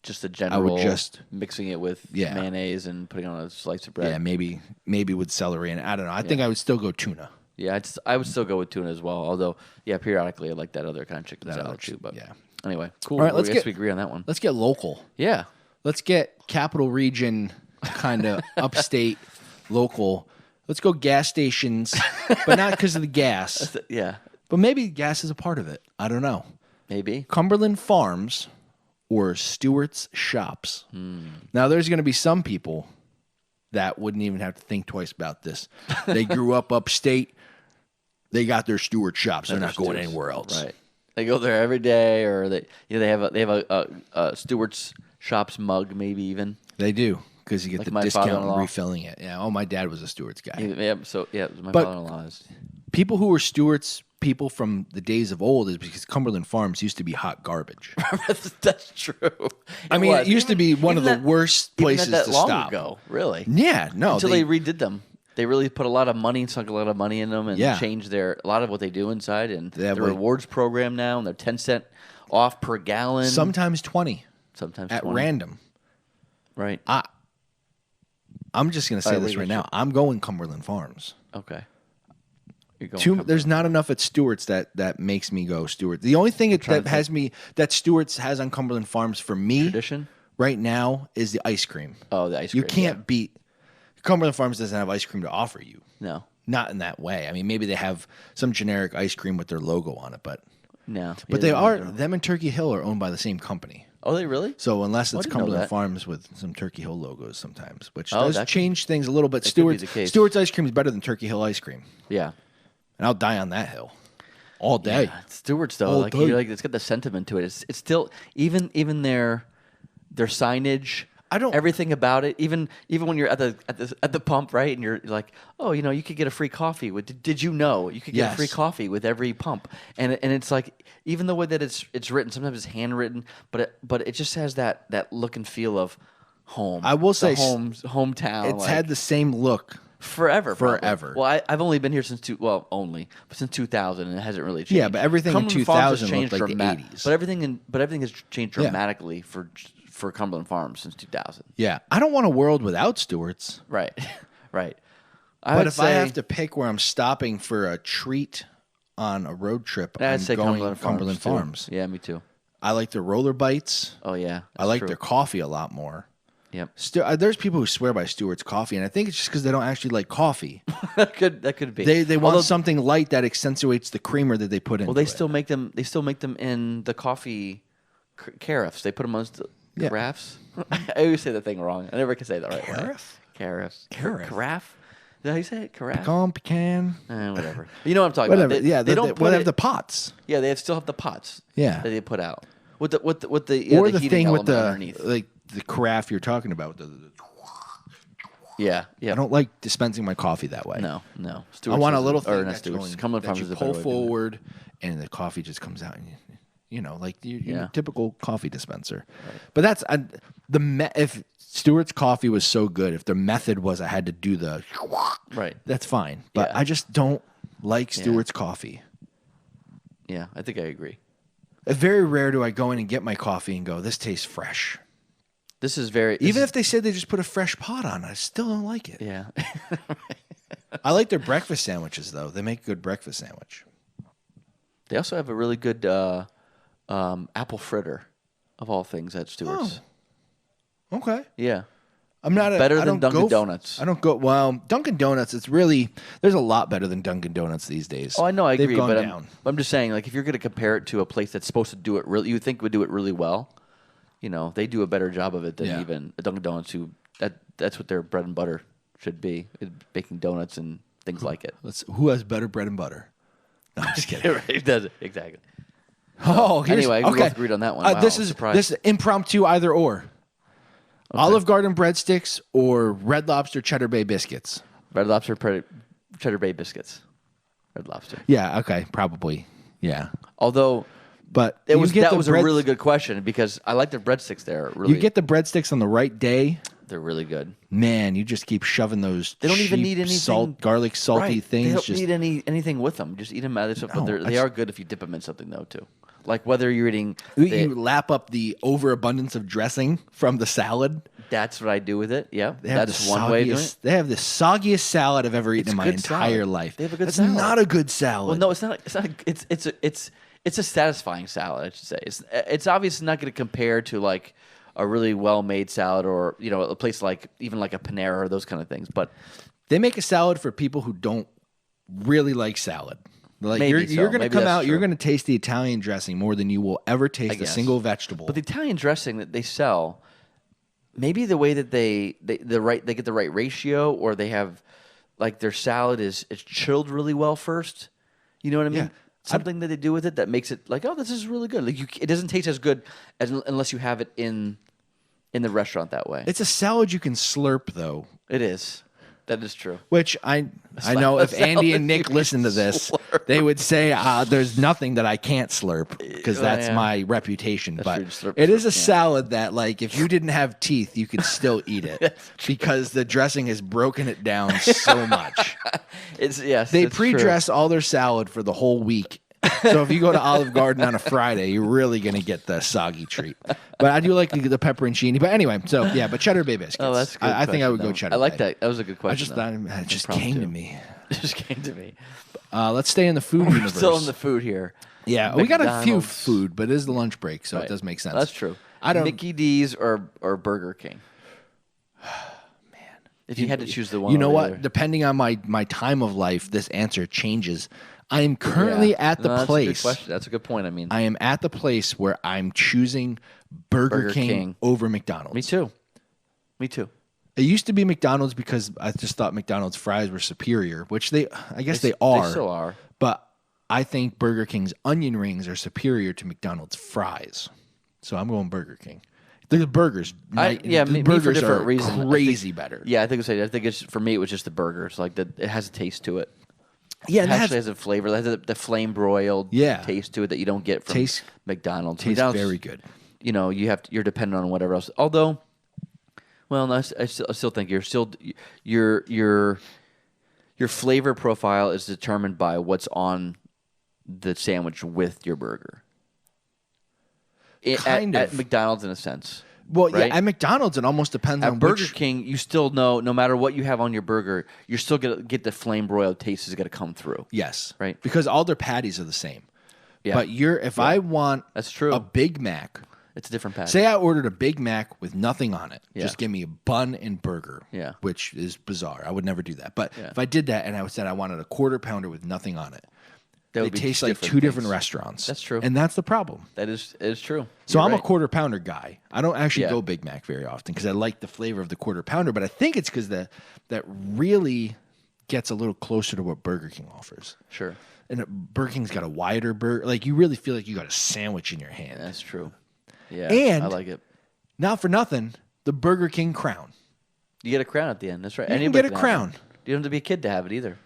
just a general, I would just mixing it with mayonnaise and putting on a slice of bread. Yeah, maybe with celery. And I don't know. I think I would still go tuna. Yeah, I would still go with tuna as well. Although, periodically I like that other kind of chicken salad too. But anyway, cool. All right, I guess we agree on that one. Let's get local. Yeah. Let's get capital region, kind of upstate, local. Let's go gas stations, but not because of the gas. Yeah. But maybe gas is a part of it. I don't know. Maybe. Cumberland Farms or Stewart's Shops. Now, there's going to be some people that wouldn't even have to think twice about this. They grew up upstate. They got their Stewart Shops. They're not going anywhere else. Right. They go there every day, or they have a Stewart's Shops mug, maybe even. They do, because you get the discount father-in-law. refilling it. Yeah. Oh, my dad was a Stewart's guy. Yeah. So my father-in-law is. People who were Stewart's people from the days of old is because Cumberland Farms used to be hot garbage. That's true. It used to be one of the worst places to stop. Ago, really? Yeah. No. Until they redid them. They really put a lot of money and sunk a lot of money in them and changed a lot of what they do inside. And the rewards program now, and they're 10 cents off per gallon. Sometimes 20. Sometimes at 20. Random. Right. I'm just going to say this right now. I'm going Cumberland Farms. Okay. There's not enough at Stewart's that makes me go Stewart's. The only thing that Stewart's has on Cumberland Farms for me tradition right now is the ice cream. Oh, the ice cream. You can't beat Cumberland Farms doesn't have ice cream to offer you. No. Not in that way. I mean, maybe they have some generic ice cream with their logo on it, but no. But them and Turkey Hill are owned by the same company. Oh, they really? So unless it's Cumberland Farms with some Turkey Hill logos sometimes, which does change things a little bit. Stewart's ice cream is better than Turkey Hill ice cream. Yeah. And I'll die on that hill all day. Yeah, Stewart's though, it's got the sentiment to it. It's still even their signage. Everything about it. Even when you're at the pump, right? And you're like, oh, you could get a free coffee with. Did you know you could get a free coffee with every pump? And it's like, even the way that it's written, sometimes it's handwritten, but it just has that look and feel of home. I will say, hometown. It's had the same look. Forever. Well, I've only been here since 2000, and it hasn't really changed. Yeah, but everything in 2000 looked like the 80s. But everything has changed dramatically for Cumberland Farms since 2000. Yeah, I don't want a world without Stewart's. Right, right. But if I have to pick where I'm stopping for a treat on a road trip, I'm going Cumberland Farms. Yeah, me too. I like their roller bites. Oh yeah, I like their coffee a lot more. Yep. There's people who swear by Stewart's coffee, and I think it's just because they don't actually like coffee. that could be. They want something light that accentuates the creamer that they put in. Well, they still make them. They still make them in the coffee carafes. They put them on carafes. I always say the thing wrong. I never can say that right. Carafe? Carafe. Carafe. Carafe. that how you say it? Carafe? Pecan. Whatever. You know what I'm talking Whatever. about. Yeah, they don't put have the pots. Yeah, they still have the pots. Yeah. That they put out with the or the heating thing with element the underneath. like the carafe you're talking about. Yeah. I don't like dispensing my coffee that way. No. I want a little or thing not that's coming that from you is a pull better way of doing it. forward, and the coffee just comes out. And like your typical coffee dispenser. Right. But that's if Stewart's coffee was so good, if the method was I had to do the right, that's fine. But I just don't like Stewart's coffee. Yeah, I think I agree. It's very rare do I go in and get my coffee and go, this tastes fresh. This is very... Even if they said they just put a fresh pot on, I still don't like it. Yeah. I like their breakfast sandwiches, though. They make a good breakfast sandwich. They also have a really good apple fritter, of all things, at Stewart's. Oh. Okay. Yeah. I'm not better than Dunkin' Donuts. I don't go... Well, Dunkin' Donuts, it's really... There's a lot better than Dunkin' Donuts these days. Oh, I know, I agree. Gone But down. I'm just saying, like, if you're going to compare it to a place that's supposed to do it really... You would think would do it really well. They do a better job of it than even Dunkin' Donuts, that's what their bread and butter should be, baking donuts and things like it. Who has better bread and butter? No, I'm just kidding. It does it. Exactly. Oh, anyway, we both agreed on that one. Wow, this is impromptu either or. Okay. Olive Garden breadsticks or Red Lobster Cheddar Bay biscuits? Red Lobster Cheddar Bay biscuits. Red Lobster. Yeah, okay, probably. Yeah. Although... But that was a really good question because I like the breadsticks there. Really, you get the breadsticks on the right day. They're really good. Man, you just keep shoving those. They don't even need anything. Garlic, salty things. They don't need anything with them. Just eat them out of stuff. But they are good if you dip them in something though too. Like whether you're eating, you lap up the overabundance of dressing from the salad. That's what I do with it. Yeah, that's one way of doing it. They have the soggiest salad I've ever eaten in my entire life. They have a good salad. That's not a good salad. Well, no, it's not. It's a satisfying salad, I should say. It's obviously not going to compare to like a really well-made salad or a place like even like a Panera or those kind of things. But they make a salad for people who don't really like salad. Like you're going to come out, you're going to taste the Italian dressing more than you will ever taste a single vegetable. But the Italian dressing that they sell, maybe the way that they get the right ratio, or they have like their salad is chilled really well first. You know what I mean? Yeah. Something that they do with it that makes it like, oh, this is really good. Like it doesn't taste as good unless you have it in the restaurant that way. It's a salad you can slurp, though. It is. That is true. Which I know if Andy and Nick listen to this, they would say there's nothing that I can't slurp because that's my reputation. But it is a salad that, like, if you didn't have teeth, you could still eat it because the dressing has broken it down so much. They pre-dress all their salad for the whole week. So if you go to Olive Garden on a Friday, you're really going to get the soggy treat. But I do like the pepperoncini. But anyway, but Cheddar Bay biscuits. Oh, that's good. I think I would go Cheddar Bay. I like that. That was a good question. It just came to me. It just came to me. Let's stay in the food universe. Still in the food here. Yeah, we got a few food, but it is the lunch break, so it does make sense. That's true. Mickey D's or Burger King. Man, if you had to choose the one, you know what? Depending on my time of life, this answer changes. I am currently at the place. That's a good point. I mean, I am at the place where I'm choosing Burger King over McDonald's. Me too. It used to be McDonald's because I just thought McDonald's fries were superior, which I guess they are. They still are. But I think Burger King's onion rings are superior to McDonald's fries. So I'm going Burger King. The burgers, me for different reasons. Crazy better. Yeah, I think it's for me. It was just the burgers. Like it has a taste to it. Yeah, it actually has a flavor. It has the flame broiled taste to it that you don't get from McDonald's. Tastes very good. You're dependent on whatever else. Although, well, no, I still think your flavor profile is determined by what's on the sandwich with your burger. At McDonald's, in a sense. Well, right? Yeah, at McDonald's, it almost depends on Burger King, you still know, no matter what you have on your burger, you're still going to get the flame broiled taste is going to come through. Yes. Right? Because all their patties are the same. Yeah. But if I want a Big Mac, it's a different patty. Say I ordered a Big Mac with nothing on it. Yeah. Just give me a bun and burger. Yeah. Which is bizarre. I would never do that. But if I did that and I said I wanted a quarter pounder with nothing on it, they taste like two different restaurants. That's true. And that's the problem. It is true. So I'm a quarter pounder guy. I don't actually go Big Mac very often because I like the flavor of the quarter pounder. But I think it's because that really gets a little closer to what Burger King offers. Sure. And Burger King's got a wider burger. Like, you really feel like you got a sandwich in your hand. That's true. Yeah, and I like it. Not for nothing, the Burger King crown. You get a crown at the end. That's right. You Anybody can get a crown. You don't have to be a kid to have it either.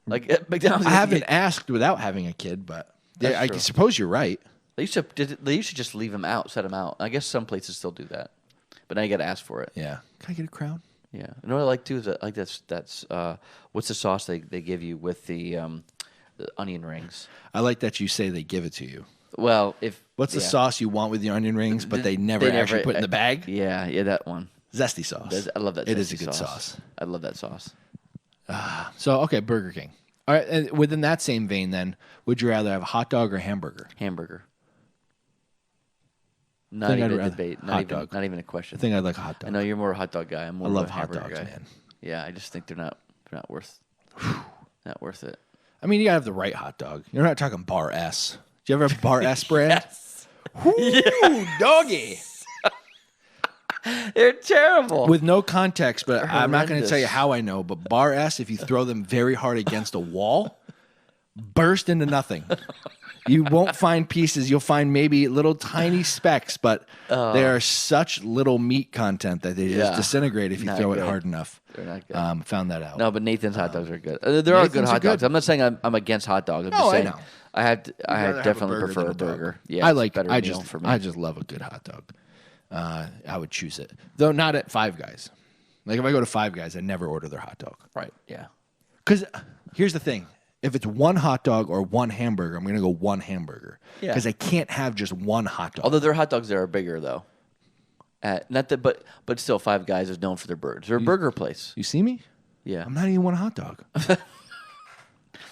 Like at McDonald's. I haven't asked without having a kid, but I suppose you're right. They used to just leave them out, set them out. I guess some places still do that, but now you got to ask for it. Yeah. Can I get a crown? Yeah. You know what I like too is that's what's the sauce they give you with the onion rings? I like that you say they give it to you. Well, what's the sauce you want with the onion rings, but they never actually put in the bag? Yeah, that one. Zesty sauce. I love that. It is a good sauce. I love that sauce. So, okay, Burger King. All right, and within that same vein, then, would you rather have a hot dog or a hamburger? Hamburger. Not even a debate. Not even a question. I think I'd like a hot dog. I know you're more a hot dog guy. I'm more I love of a hot hamburger dogs, guy. man. Yeah, I just think they're not worth it. I mean, you gotta have the right hot dog. You're not talking Bar S. Do you ever have Bar S brand? Yes. Woo, doggy. They're terrible. With no context, but They're I'm not going to horrendous. tell you how I know, but Bar S, if you throw them very hard against a wall, burst into nothing. You won't find pieces. You'll find maybe little tiny specks, but they are such little meat content that they just disintegrate if you throw it hard enough. They're not good. Found that out. No, but Nathan's hot dogs are good. There are good hot dogs. I'm not saying I'm against hot dogs. I'm just saying I know. I definitely prefer a burger. Yeah, I like. it's a better meal for me. I just love a good hot dog. I would choose it, though not at Five Guys. Like if I go to Five Guys, I never order their hot dog. Right. Yeah. Because here's the thing: if it's one hot dog or one hamburger, I'm going to go one hamburger. Yeah. Because I can't have just one hot dog. Although their hot dogs there are bigger though. Not that, but still, Five Guys is known for their burgers. They're a burger place. You see me? Yeah. I'm not eating one hot dog. I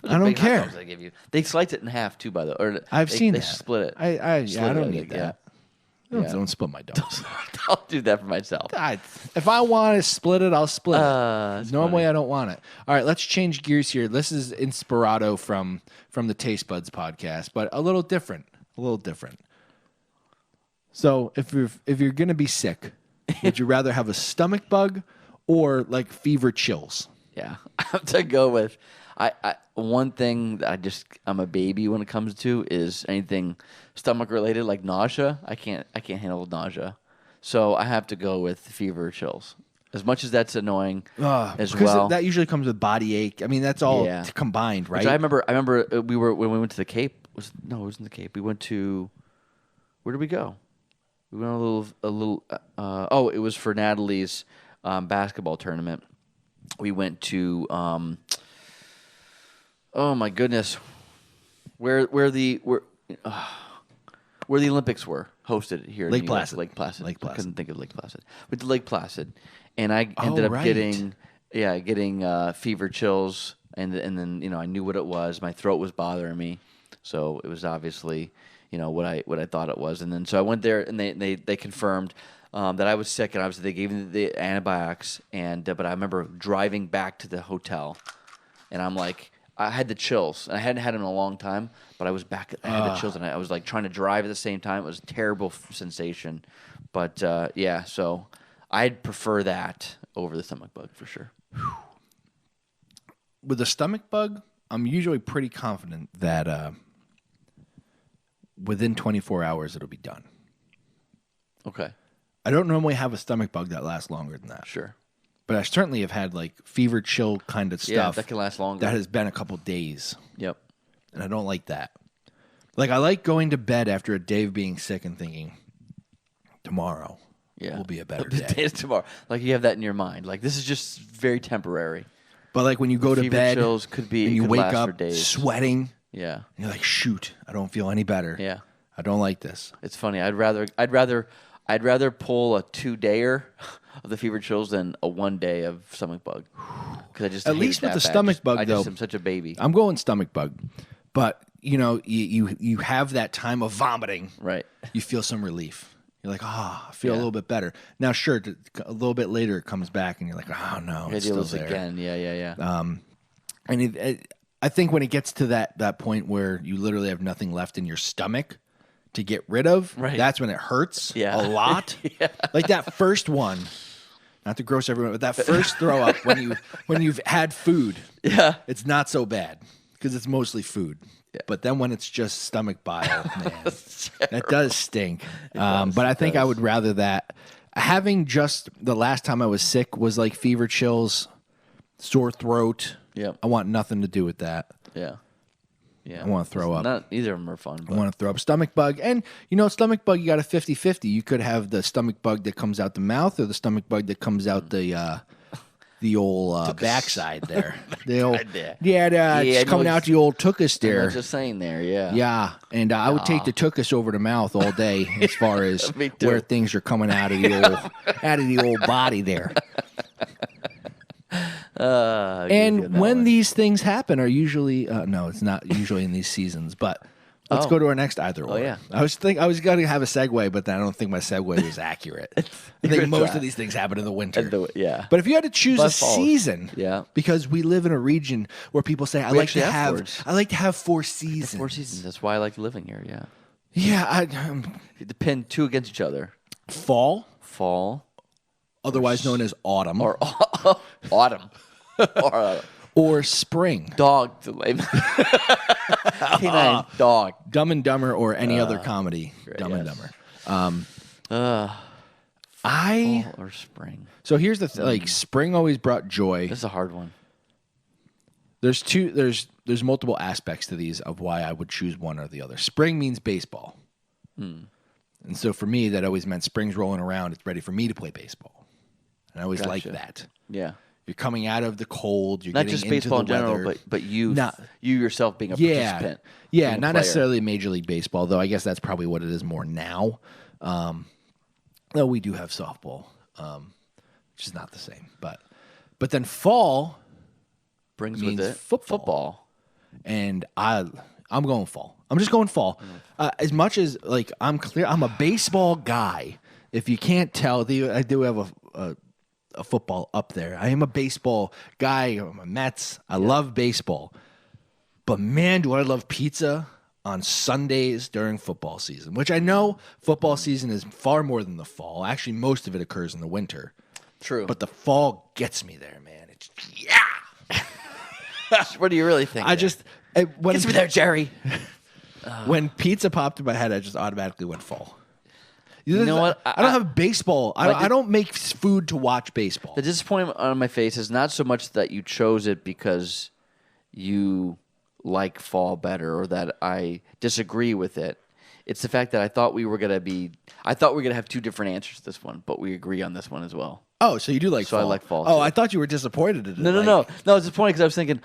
don't big hot care. dogs they give you. They slice it in half too, by the way. Or I've seen they that. split it. I Split don't it, need that. yeah. Don't split my dogs. I'll do that for myself. If I want to split it, I'll split it. That's Normally, I don't want it. All right, let's change gears here. This is Inspirato from the Taste Buds podcast, but a little different. So, if you're gonna be sick, would you rather have a stomach bug or like fever chills? Yeah, I have to go with one thing that I'm a baby when it comes to is anything stomach related, like nausea. I can't handle nausea, so I have to go with fever chills. As much as that's annoying as because well. that usually comes with body ache. I mean, that's all combined, right? Which I remember when we went to the Cape. It wasn't the Cape. We went to, where did we go? We went a little. It was for Natalie's basketball tournament. We went to. Oh my goodness, where the Olympics were hosted here in Lake New York. Placid. Lake Placid. Lake Placid. I couldn't think of Lake Placid. Went to Lake Placid, and I ended up getting fever chills, and then I knew what it was. My throat was bothering me, so it was obviously what I thought it was. And then so I went there, and they confirmed that I was sick, and obviously they gave me the antibiotics. And but I remember driving back to the hotel, and I'm like, I had the chills. I hadn't had them in a long time, but I was back. I had the chills, and I was like trying to drive at the same time. It was a terrible sensation, but so I'd prefer that over the stomach bug for sure. With the stomach bug, I'm usually pretty confident that within 24 hours it'll be done. Okay, I don't normally have a stomach bug that lasts longer than that. sure. But I certainly have had like fever chill kind of stuff. Yeah, that can last longer. That has been a couple days. Yep. And I don't like that. Like I like going to bed after a day of being sick and thinking, tomorrow will be a better The day is tomorrow. Like you have that in your mind. Like this is just very temporary. But like when you go to Fever bed chills and you could wake last for up days. sweating, Yeah. and you're like, shoot, I don't feel any better. Yeah. I don't like this. It's funny. I'd rather pull a 2-dayer of the fever chills than a 1 day of stomach bug. Because I just At hate least with that the bad. stomach bug, I though, am such a baby. I'm going stomach bug. But you have that time of vomiting. Right. You feel some relief. You're like, I feel a little bit better. Now, sure, a little bit later it comes back, and you're like, oh no, it's still there. Again. Yeah. And I think when it gets to that point where you literally have nothing left in your stomach to get rid of, Right. that's when it hurts Yeah. a lot. Like that first one. Not to gross everyone, but that first throw up when you've had food, it's not so bad because it's mostly food. Yeah. But then when it's just stomach bile, man, that does stink. But I think I would rather that. Having just the last time I was sick was like fever chills, sore throat. Yeah, I want nothing to do with that. Yeah. I want to throw up. Not either of them are fun. But. I want to throw up. Stomach bug. And, stomach bug, you got a 50-50. You could have the stomach bug that comes out the mouth or the stomach bug that comes out the old backside there. The old, it's coming out the old tuchus there. I was just saying there, yeah. Yeah, and I would take the tuchus over the mouth all day as far as where things are coming out of the old body there. And when these things happen are usually no, it's not usually in these seasons, but let's go to our next either or. Oh, yeah. I was going to have a segue, but then I don't think my segue was accurate. I think most of these things happen in the winter. But if you had to choose a season, because we live in a region where people say I like to have 4 seasons. 4 seasons. That's why I like living here. Yeah. Yeah, you depend 2 against each other. Fall, otherwise known as autumn, or autumn, or spring. Dog. Canine dog. Dumb and Dumber or any other comedy. Dumb and Dumber. Fall or spring. So here's the thing. Like spring always brought joy. This is a hard one. There's multiple aspects to these of why I would choose one or the other. Spring means baseball. And so for me, that always meant spring's rolling around. It's ready for me to play baseball. And I always like that. Yeah. You're coming out of the cold. You're not getting just into baseball the in general, weather. but you yourself being a participant. Yeah, not necessarily Major League Baseball, though I guess that's probably what it is more now. Though we do have softball, which is not the same. But then fall brings means with it football. And I'm going fall. I'm just going fall. As much as like I'm a baseball guy. If you can't tell, I do have a football up there. I am a baseball guy. I'm a Mets. I love baseball. But man, do I love pizza on Sundays during football season, which I know football season is far more than the fall. Actually, most of it occurs in the winter. True. But the fall gets me there, man. It's What do you really think? Gets me there, Jerry. When pizza popped in my head, I just automatically went fall. You know what? I don't have baseball. I don't make food to watch baseball. The disappointment on my face is not so much that you chose it because you like fall better or that I disagree with it. It's the fact that I thought we were going to have 2 different answers to this one, but we agree on this one as well. Oh, so you do like fall. So I like fall, Oh, too. I thought you were disappointed in it. No. It's disappointing because I was thinking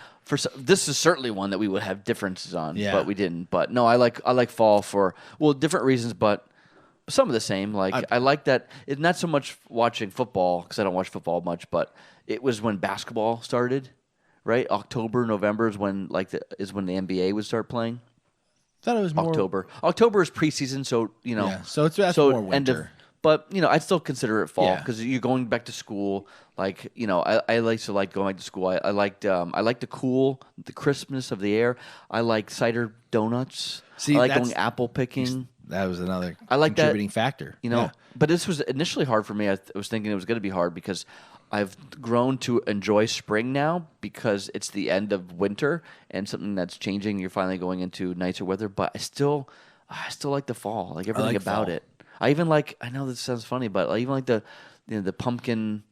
this is certainly one that we would have differences on, but we didn't. But no, I like fall for different reasons, but some of the same. Like I like that. It's not so much watching football because I don't watch football much, but it was when basketball started, right? October, November is when the NBA would start playing. I thought it was more October. October is preseason, so Yeah, so that's more winter. But I'd still consider it fall because you're going back to school. Like I like to like going to school. I like the crispness of the air. I like cider donuts. I like going apple picking. That was another contributing factor. But this was initially hard for me. I was thinking it was going to be hard because I've grown to enjoy spring now because it's the end of winter and something that's changing. You're finally going into nicer weather, but I still like the fall. Like everything about it. I even like. I know this sounds funny, but I even like the pumpkin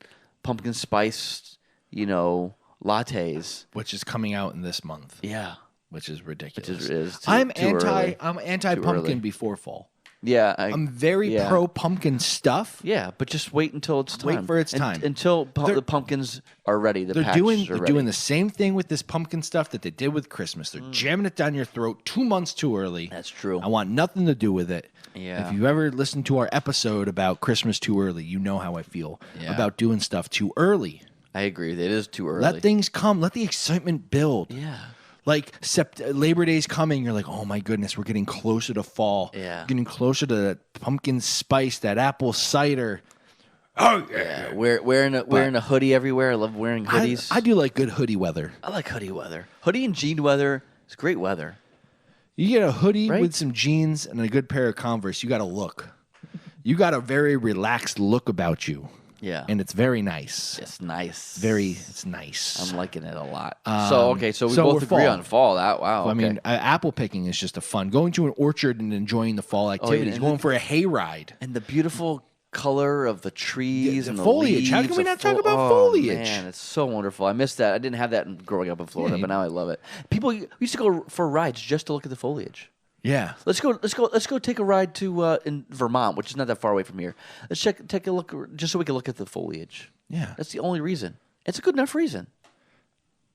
spice, lattes, which is coming out in this month. Yeah, which is ridiculous. I'm anti pumpkin before fall. Yeah, I'm very pro pumpkin stuff. Yeah, but just wait until it's time. Wait for its time until the pumpkins are ready. They're doing the same thing with this pumpkin stuff that they did with Christmas. They're jamming it down your throat 2 months too early. That's true. I want nothing to do with it. Yeah. If you ever listened to our episode about Christmas too early, you know how I feel about doing stuff too early. I agree. It is too early. Let things come. Let the excitement build. Yeah. Like Labor Day's coming, you're like, oh my goodness, we're getting closer to fall. Yeah. Getting closer to that pumpkin spice, that apple cider. Oh yeah. Wearing a hoodie everywhere. I love wearing hoodies. I do like good hoodie weather. I like hoodie weather. Hoodie and jean weather is great weather. You get a hoodie with some jeans and a good pair of Converse, you got a look. You got a very relaxed look about you. Yeah. And it's very nice. It's nice. It's nice. I'm liking it a lot. So we so both agree fall. on fall. Wow. I mean, apple picking is just a fun. Going to an orchard and enjoying the fall activities. Going for a hayride. And the beautiful color of the trees and the foliage. leaves. How can we not talk about foliage? Man, it's so wonderful. I missed that. I didn't have that growing up in Florida, but now I love it. People used to go for rides just to look at the foliage. Yeah. Let's go take a ride to in Vermont, which is not that far away from here. Let's take a look just so we can look at the foliage. Yeah. That's the only reason. It's a good enough reason.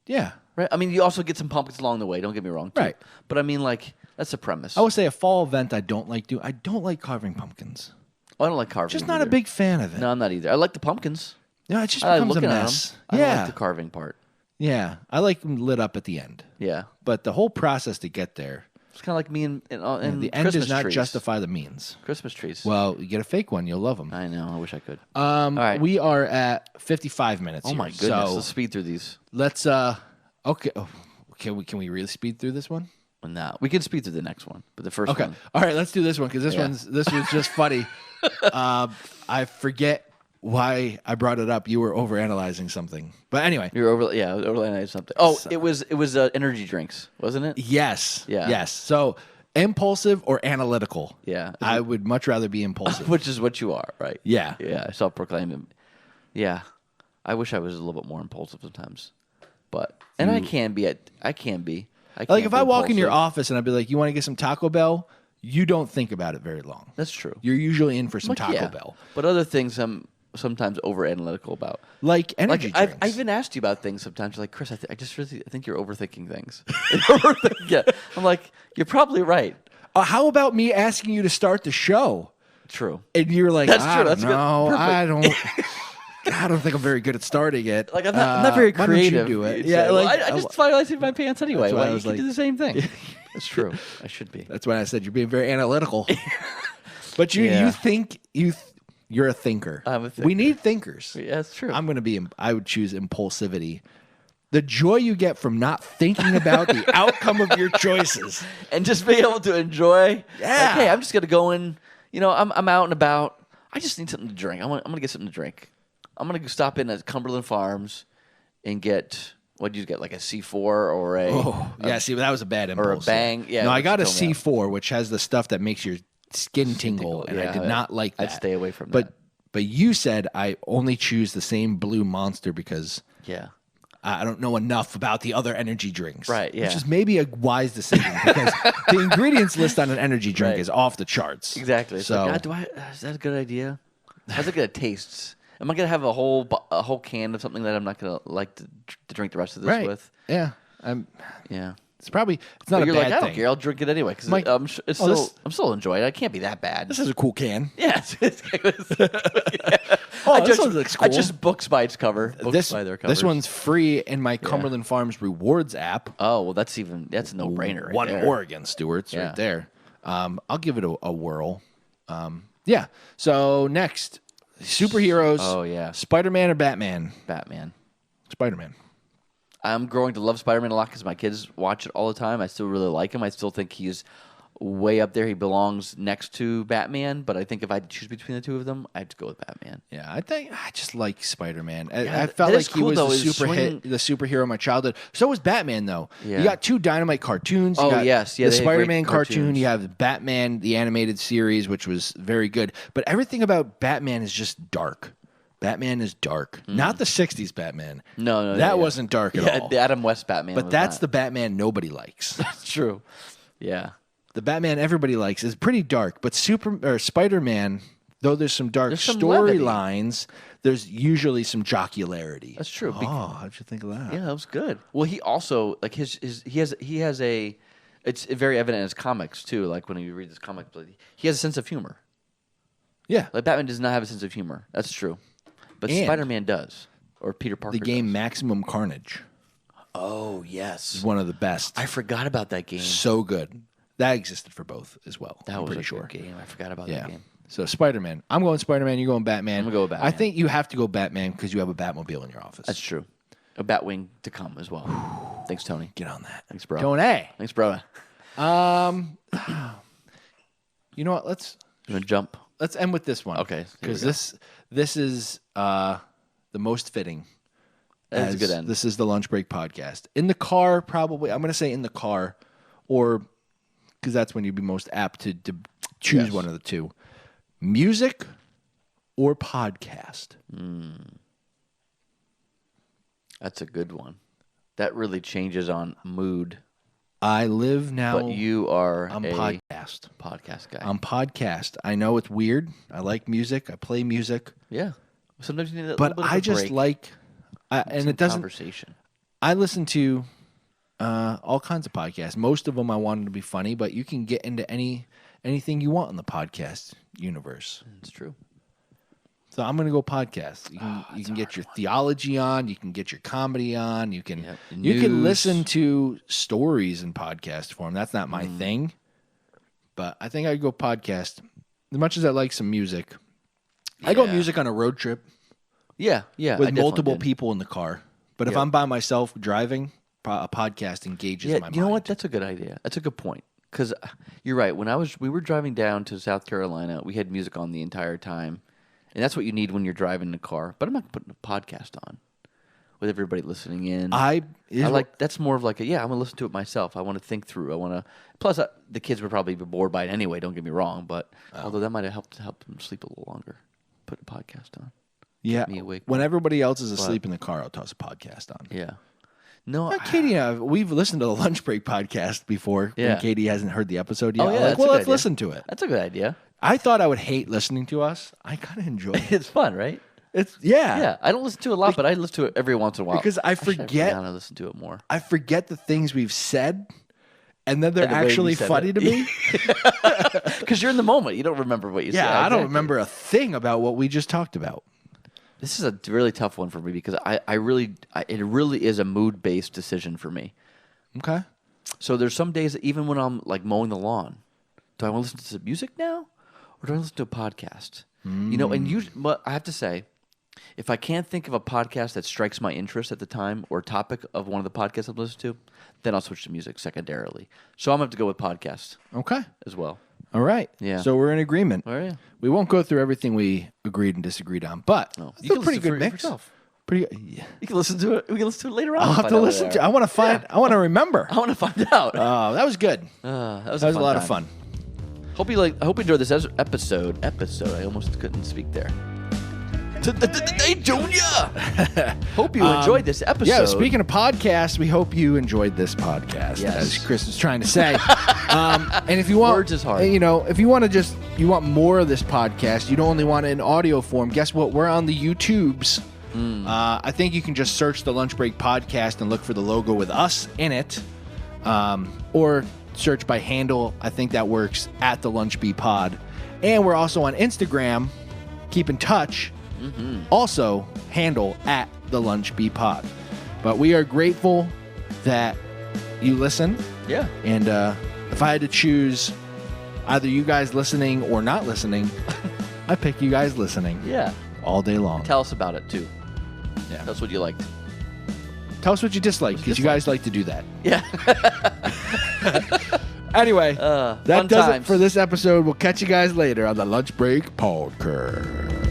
Yeah. Right? I mean, you also get some pumpkins along the way, don't get me wrong, too. Right. But I mean, like, that's the premise. I would say a fall event I don't like doing. I don't like carving pumpkins. I don't like carving. Just not either. a big fan of it. No, I'm not either. I like the pumpkins. No, it just I like becomes a looking mess. at them. Yeah. I don't like the carving part. Yeah. I like them lit up at the end. Yeah. But the whole process to get there. It's kind of like me and The Christmas end does not trees. justify the means. Christmas trees. Well, you get a fake one, you'll love them. I know. I wish I could. All right. We are at 55 minutes. Oh here, my goodness. So Let's speed through these. let's okay. Oh, can we really speed through this one? No, we can speed through the next one, but the first Okay. one. All right, let's do this one because this was just funny. I forget why I brought it up. You were overanalyzing something, but anyway. You're overlaying something. Oh, it was energy drinks, wasn't it? Yes. Yeah. Yes. So impulsive or analytical? Yeah. I would much rather be impulsive. Which is what you are, right? Yeah. Yeah. I self-proclaim him. Yeah. I wish I was a little bit more impulsive sometimes, but I can be. Like if I walk in your office and I'd be like, "You want to get some Taco Bell?" You don't think about it very long. That's true. You're usually in for some Taco yeah. Bell. But other things I'm sometimes over analytical about. Like energy drinks. I've even asked you about things sometimes. You're like, Chris, I think you're overthinking things. Yeah. I'm like, you're probably right. How about me asking you to start the show? True. And you're like, That's I true. don't That's good. know. Perfect. I don't think I'm very good at starting it. Like I'm not very why don't you creative. do it? you'd Yeah, say. like I just violated my pants anyway. That's why Why I was you can like- do the same thing? That's true. I should be. That's why I said you're being very analytical. But you Yeah. think you're a thinker. I'm a We thinker. need thinkers. Yeah, that's true. I would choose impulsivity. The joy you get from not thinking about the outcome of your choices. And just being able to enjoy. Yeah. Like, hey, I'm just gonna go in. I'm out and about. I just need something to drink. I'm gonna get something to drink. I'm gonna go stop in at Cumberland Farms and get. What did you get? Like a C4 or a? Yeah, see, that was a bad impulse. or a Bang. Yeah. No, I which got a told me C4, which has the stuff that makes your skin tingle, and I did not like that. I'd stay away from but, that. But you said I only choose the same blue monster because Yeah. I don't know enough about the other energy drinks. Right, yeah. Which is maybe a wise decision because the ingredients list on an energy drink Right. is off the charts. Exactly. It's So like, God, is that a good idea? How's it gonna taste? Am I gonna have a whole can of something that I'm not gonna like to drink the rest of this right. with? Yeah. Yeah. It's not But a you're bad like, I don't thing. care. I'll drink it anyway because Mike, I'm this- still enjoying it. It can't be that bad. This is a cool can. Yeah. Oh, this one looks I cool. just books by its cover. Books by their covers. This one's free in my Cumberland Farms rewards app. Oh well, that's a no brainer. Right One there. Oregon Stewart's Yeah. right there. I'll give it a whirl. Yeah. So next, superheroes. Oh, yeah. Spider-Man or Batman? Batman. Spider-Man. I'm growing to love Spider-Man a lot because my kids watch it all the time. I still really like him. I still think he's way up there. He belongs next to Batman. But I think if I had to choose between the two of them, I'd go with Batman. Yeah, I think I just like Spider-Man. Yeah, I felt that like is he cool, was though, the is the superhero of my childhood. So was Batman, though. Yeah. You got two Dynamite cartoons. You Oh, got yes. Yeah, the they had great Spider-Man cartoon. cartoons. You have Batman, the animated series, which was very good. But everything about Batman is just dark. Batman is dark. Not the 60s Batman. No, That wasn't dark at all. The Adam West Batman. But was that's not. the Batman nobody likes. That's true. Yeah. The Batman everybody likes is pretty dark, but Spider-Man, though there's some dark There's some levity. storylines, there's usually some jocularity. That's true. How'd you think of that? Yeah, that was good. Well, he also like he has a. It's very evident in his comics too. Like when you read his comics, he has a sense of humor. Yeah. Like Batman does not have a sense of humor. That's true, but And Spider-Man does, or Peter Parker. The game does. Maximum Carnage Oh yes, is one of the best. I forgot about that game. So good. That existed for both as well. That I'm was pretty a sure. good game. I forgot about Yeah. that game. So Spider-Man. I'm going Spider-Man. You're going Batman. I'm gonna go with Batman. I think you have to go Batman because you have a Batmobile in your office. That's true. A Batwing to come as well. Thanks, Tony. Get on that. Thanks, bro. Going A. Thanks, bro. You know what? You want to jump? let's end with this one. Okay, because this is the most fitting. That's a good end. This is the Lunch Break Podcast. In the car, probably. I'm going to say in the car, or because that's when you'd be most apt to choose one of the two. Music or podcast? That's a good one. That really changes on mood. I live now. But you are I'm a podcast guy. I'm podcast. I know it's weird. I like music. I play music. Yeah. Sometimes you need a but little bit of I a just break. like, and it doesn't. Conversation. I listen to all kinds of podcasts. Most of them I want them to be funny, but you can get into anything you want in the podcast universe. It's true. So I'm going to go podcast. You can get your theology on. You can get your comedy on. You can listen to stories in podcast form. That's not my thing, but I think I'd go podcast. As much as I like some music, I go music on a road trip. Yeah, with multiple people in the car. But if I'm by myself driving, a podcast engages my mind. You know what? That's a good idea. That's a good point. Because you're right. When we were driving down to South Carolina, we had music on the entire time. And that's what you need when you're driving in a car. But I'm not putting a podcast on with everybody listening in. That's more of like I'm going to listen to it myself. I want to think through. Plus, the kids would probably be bored by it anyway, don't get me wrong. But although that might have helped them sleep a little longer, put a podcast on. Yeah. Me awake. When everybody else is asleep in the car, I'll toss a podcast on. Yeah. No, Katie and I, we've listened to the Lunch Break podcast before. Yeah. When Katie hasn't heard the episode yet. Oh, yeah, I'm like, let's listen to it. That's a good idea. I thought I would hate listening to us. I kind of enjoy it. It's fun, right? Yeah. I don't listen to it a lot, but I listen to it every once in a while. Because I forget. I listen to it more. I forget the things we've said, and then they're actually funny to me. Because you're in the moment. You don't remember what you said. Yeah, I don't remember a thing about what we just talked about. This is a really tough one for me because it really is a mood-based decision for me. Okay. So there's some days that even when I'm like mowing the lawn, do I want to listen to some music now, or do I listen to a podcast? But I have to say, if I can't think of a podcast that strikes my interest at the time or topic of one of the podcasts I've listened to, then I'll switch to music secondarily. So I'm going to have to go with podcasts. Okay. As well. All right. Yeah. So we're in agreement. All right. We won't go through everything we agreed and disagreed on, but it's a pretty good mix. Pretty good. Yeah. You can listen to it. We can listen to it later on. I'll have to listen to it. I want to find. I want to remember. I want to find out. Oh, that was good. That was a lot of fun. I hope you enjoyed this episode. I almost couldn't speak there. Hey, Junior. Hope you enjoyed this episode. Yeah, speaking of podcasts, we hope you enjoyed this podcast, as Chris was trying to say. And if you want, words is hard. If you want to you want more of this podcast, you don't only want it in audio form. Guess what? We're on the YouTubes. I think you can just search the Lunch Break Podcast and look for the logo with us in it, or search by handle. I think that works at the Lunch B Pod, and we're also on Instagram. Keep in touch. Also, handle at the Lunch B Pod. But we are grateful that you listen. Yeah. And if I had to choose either you guys listening or not listening, I pick you guys listening. Yeah. All day long. Tell us about it, too. Yeah. Tell us what you liked. Tell us what you disliked, because you guys like to do that. Yeah. Anyway, that does it for this episode. We'll catch you guys later on the Lunch Break Podcast.